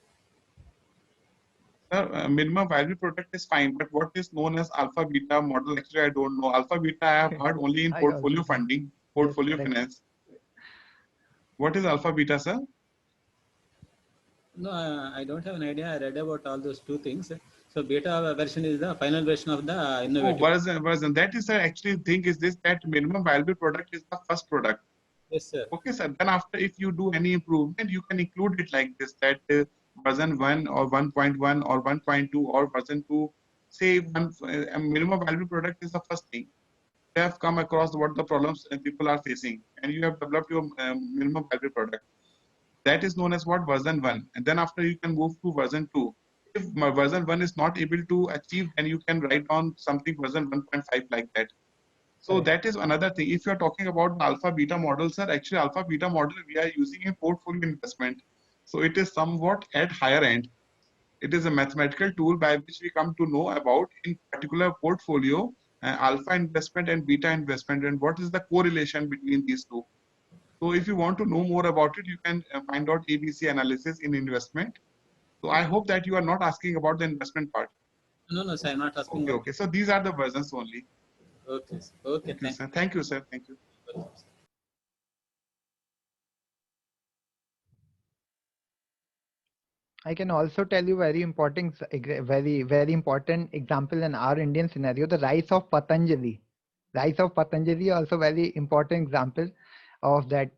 Minimum viable product is fine, but what is known as alpha beta model, actually I don't know. Alpha beta I have heard only in portfolio funding, portfolio finance. What is alpha beta, sir? No, I don't have an idea. I read about all those two things. So beta version is the final version of the innovative. Oh, version. That is, sir, actually thing is this, that minimum viable product is the first product. Yes, sir. Okay, sir. Then after, if you do any improvement, you can include it like this, that version 1 or 1.1 or 1.2 or version 2, say a minimum viable product is the first thing. They have come across what the problems people are facing, and you have developed your minimum viable product. That is known as what? Version 1. And then after you can move to version 2. If version 1 is not able to achieve, then you can write on something version 1.5 like that. So Correct. that is another thing. If you are talking about the alpha beta model, sir, actually alpha beta model we are using in portfolio investment. So it is somewhat at higher end. It is a mathematical tool by which we come to know about in particular portfolio alpha investment and beta investment and what is the correlation between these two. So if you want to know more about it, you can find out ABC analysis in investment. So I hope that you are not asking about the investment part. No, no, sir, I'm not asking Okay, about. okay. So these are the versions only. Okay, sir. Okay, Okay, thank sir. Thank you, sir. Thank you. you. I can also tell you very important, very important example in our Indian scenario, the rise of Patanjali. Rise of Patanjali also very important example of that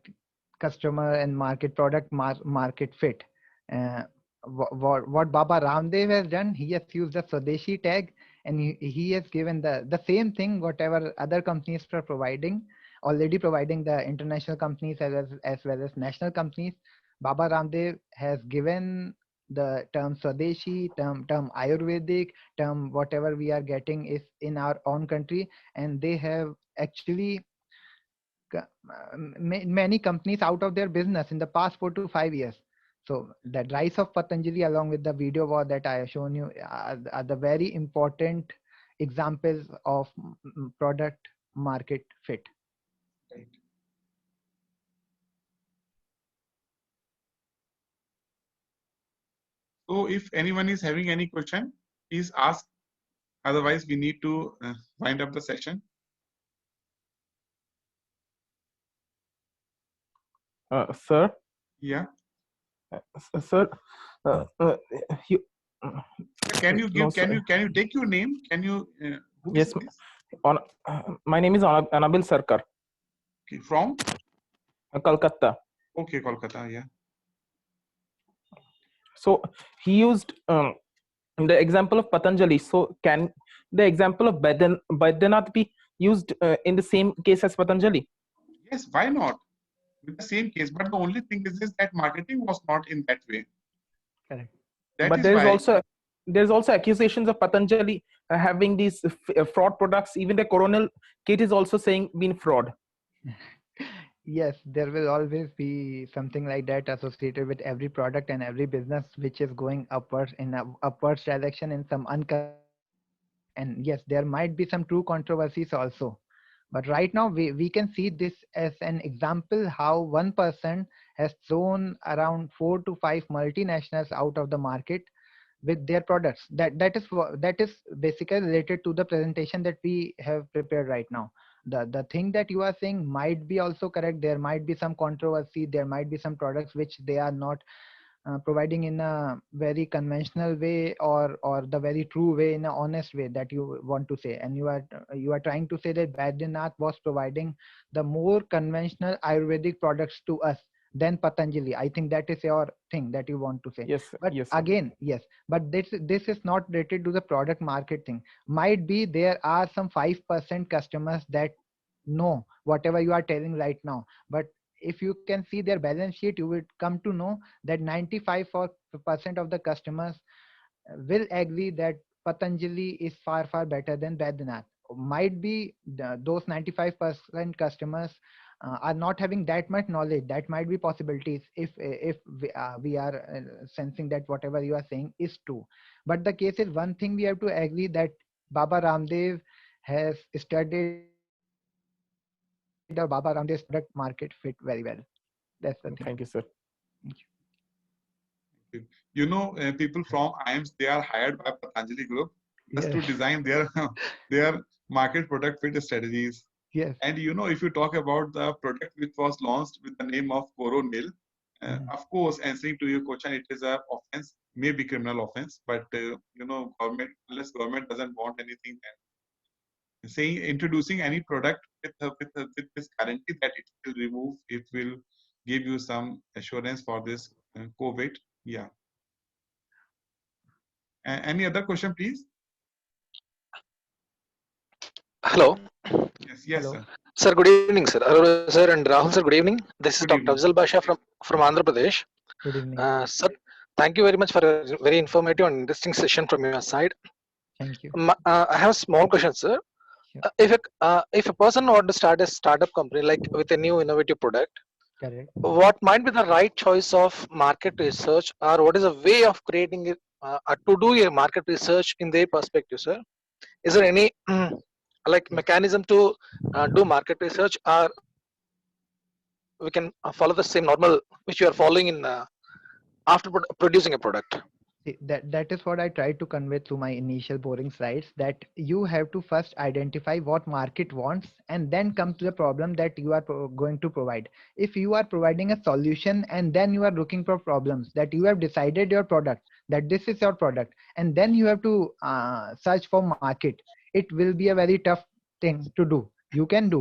customer and market product market fit. Uh, what Baba Ramdev has done, he has used the Swadeshi tag and he has given the same thing whatever other companies are providing, already providing the international companies as well as national companies. Baba Ramdev has given the term Swadeshi, term Ayurvedic, term whatever we are getting is in our own country, and they have actually many companies out of their business in the past 4 to 5 years. So the rise of Patanjali along with the video war that I have shown you are the very important examples of product market fit. Right. So if anyone is having any question, please ask. Otherwise, we need to wind up the session. Sir, Yeah. sir, you, Can you give? no, sir. Can you take your name? Can you? Who Yes, is this? my name is Anabil Sarkar, Okay, from? Kolkata. Okay, Kolkata. Yeah. So he used the example of Patanjali. So can the example of Baidyanath be used in the same case as Patanjali? Yes. Why not? With the same case, but the only thing is that marketing was not in that way. Correct. That But is why. there's also accusations of Patanjali having these fraud products. Even the coronal kit is also saying been fraud. Yes, there will always be something like that associated with every product and every business which is going upwards in a upwards direction in some and yes, there might be some true controversies also. But right now we can see this as an example how one person has thrown around 4 to 5 multinationals out of the market with their products. That is basically related to the presentation that we have prepared right now. The thing that you are saying might be also correct. There might be some controversy, there might be some products which they are not providing in a very conventional way or the very true way, in an honest way that you want to say, and you are trying to say that Baidyanath was providing the more conventional Ayurvedic products to us than Patanjali. I think that is your thing that you want to say. Yes, But yes, sir. again, yes, but this is not related to the product marketing. Might be there are some 5% customers that know whatever you are telling right now, but if you can see their balance sheet, you will come to know that 95% of the customers will agree that Patanjali is far better than Baidyanath. Might be those 95% customers are not having that much knowledge. That might be possibilities if we are sensing that whatever you are saying is true. But the case is, one thing we have to agree, that Baba Ramdev has studied Baba Ramdev's product market fit very well. That's the thing. Thank you, sir. You know, people from IIMS, they are hired by Patanjali Group just to Yes. design their market product fit strategies. Yes. And you know, if you talk about the product which was launched with the name of Coronil, of course, answering to your question, it is a offense, maybe criminal offense, but you know, unless government doesn't want anything, and saying introducing any product with this guarantee that it will remove, it will give you some assurance for this COVID. Yeah. Any other question, please? Hello. Yes, yes, Hello. sir. Sir, good evening, sir. Hello, sir, and Rahul, sir, good evening. This is Good Dr. evening. Afzal Basha from Andhra Pradesh. Good evening. Sir, thank you very much for a very informative and interesting session from your side. Thank you. I have a small question, sir. If a person want to start a startup company like with a new innovative product, Correct. what might be the right choice of market research, or what is a way of creating it to do a market research in their perspective, sir? Is there any like Yes. mechanism to do market research, or we can follow the same normal which you are following in after producing a product? See, that is what I tried to convey through my initial boring slides, that you have to first identify what market wants and then come to the problem that you are going to provide. If you are providing a solution and then you are looking for problems, that you have decided your product, that this is your product, and then you have to search for market, it will be a very tough thing to do. You can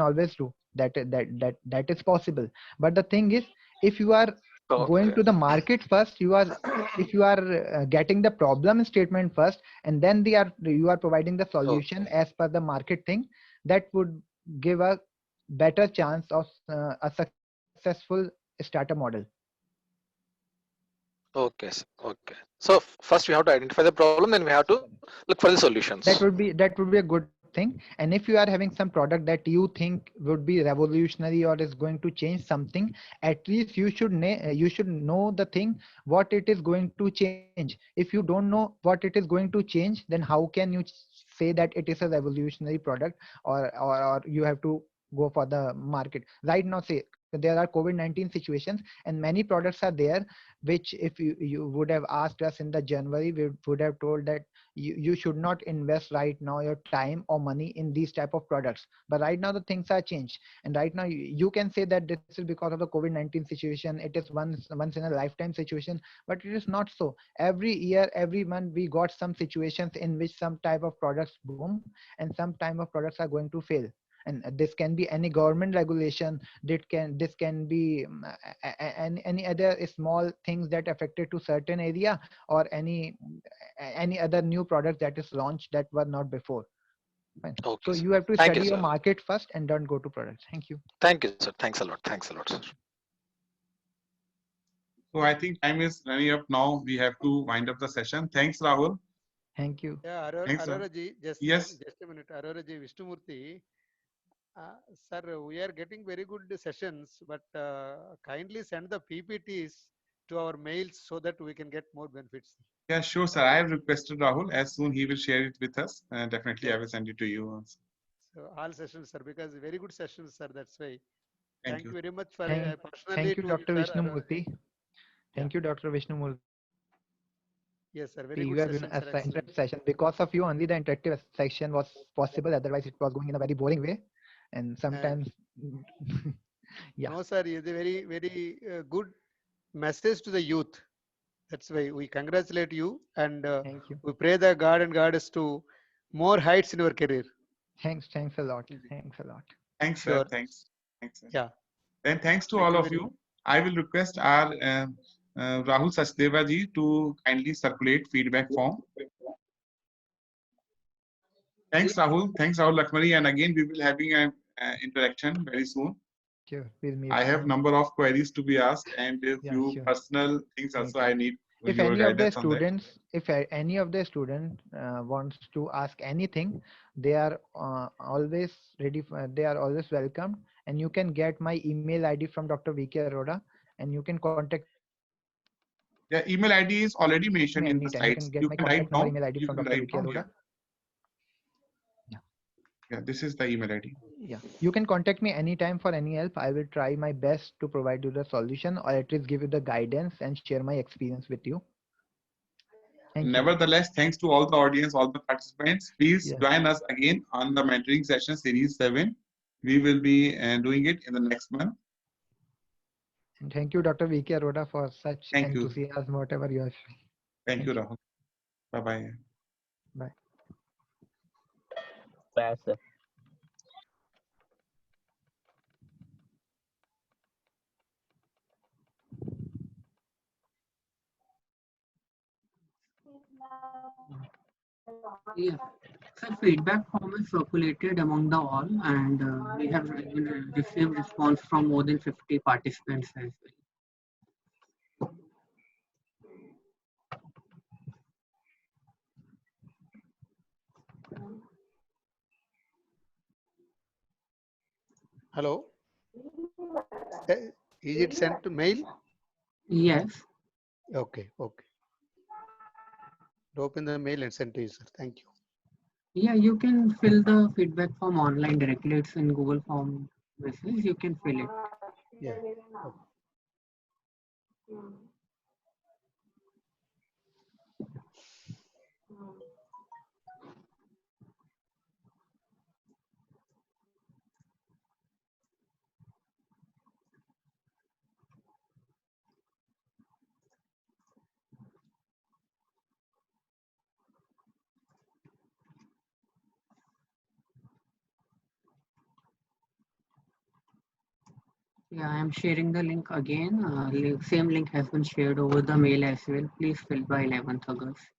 always do that is possible. But the thing is, if you are going Okay. to the market first, if you are getting the problem statement first, and then you are providing the solution as per the market thing, that would give a better chance of a successful starter model. Okay. Okay. So first we have to identify the problem, then we have to look for the solutions. That would be a good thing. And if you are having some product that you think would be revolutionary or is going to change something, at least you should know the thing what it is going to change. If you don't know what it is going to change, then how can you say that it is a revolutionary product, or you have to go for the market right now? Say there are COVID-19 situations, and many products are there which, if you would have asked us in the January, we would have told that you should not invest right now your time or money in these type of products. But right now the things are changed, and right now you can say that this is because of the COVID-19 situation, it is once in a lifetime situation, but it is not so. Every year, every month, we got some situations in which some type of products boom and some type of products are going to fail. And this can be any government regulation, this can be any other small things that affected to certain area, or any other new product that is launched that were not before. Fine. Okay, So sir. you have to Thank you, study your sir. market first and don't go to products. Thank you. Thank you, sir. Thanks a lot. Thanks a lot, sir. So I think time is running up now. We have to wind up the session. Thanks, Rahul. Thank you. Yeah, Thanks, Rahul. Arora ji, Yes. just a minute. Arora ji, Vishnumurthy. Sir, we are getting very good sessions, but kindly send the PPTs to our mails so that we can get more benefits. Yeah, sure, sir. I have requested Rahul. As soon he will share it with us. Definitely, I will send it to you also. So all sessions, sir, because very good sessions, sir. That's why. Thank Thank you. you very much for Thank personally you, to Dr. sir. Vishnumurthy. Thank you, Dr. Vishnumurthy. Yes, sir. Very You good have given sessions, us sir. an interactive session. Because of you, only the interactive section was possible. Otherwise, it was going in a very boring way. And sometimes, yeah. No, sir. It's a very, very good message to the youth. That's why we congratulate you and Thank you. we pray the God and Goddess to more heights in your career. Thanks a lot. Thanks a lot. Thanks, sir. Sure. Thanks. Thanks, sir. Yeah. Then thanks to Thank all you of very you. I will request our Rahul Sachdeva ji to kindly circulate feedback form. Thanks, Rahul. Thanks, Rahul Lakmari. And again, we will having an interaction very soon. Sure, we'll meet I have soon. number of queries to be asked and a Yeah, few sure. personal things also I need If your any of the guidance on that. students, any of the student wants to ask anything, they are always ready. They are always welcome, and you can get my email ID from Dr. VK Arora, and you can contact me Yeah, email ID is already mentioned in the anytime. You can slides. get You my can contact write number, down. email ID You from can Dr. write VK down. Arora. Yeah, this is the email ID. Yeah, you can contact me anytime for any help. I will try my best to provide you the solution, or at least give you the guidance and share my experience with you. Thank you. Nevertheless, thanks to all the audience, all the participants. Please Yeah. join us again on the mentoring session series 7. We will be doing it in the next month. And thank you, Dr. VK Arora, for such Thank you. enthusiasm, whatever you are showing. Thank you, Rahul. Bye-bye. Bye. Bye, sir. Yeah. So feedback form is circulated among the all, and we have received response from more than 50 participants as well. Hello. Is it sent to mail? Yes. Okay. Okay. Open the mail and send to you, sir. Thank you. Yeah, you can fill the feedback form online directly. It's in Google Form message. You can fill it. Yeah. Okay. Yeah, I am sharing the link again. Same link has been shared over the mail as well. Please fill by 11th August.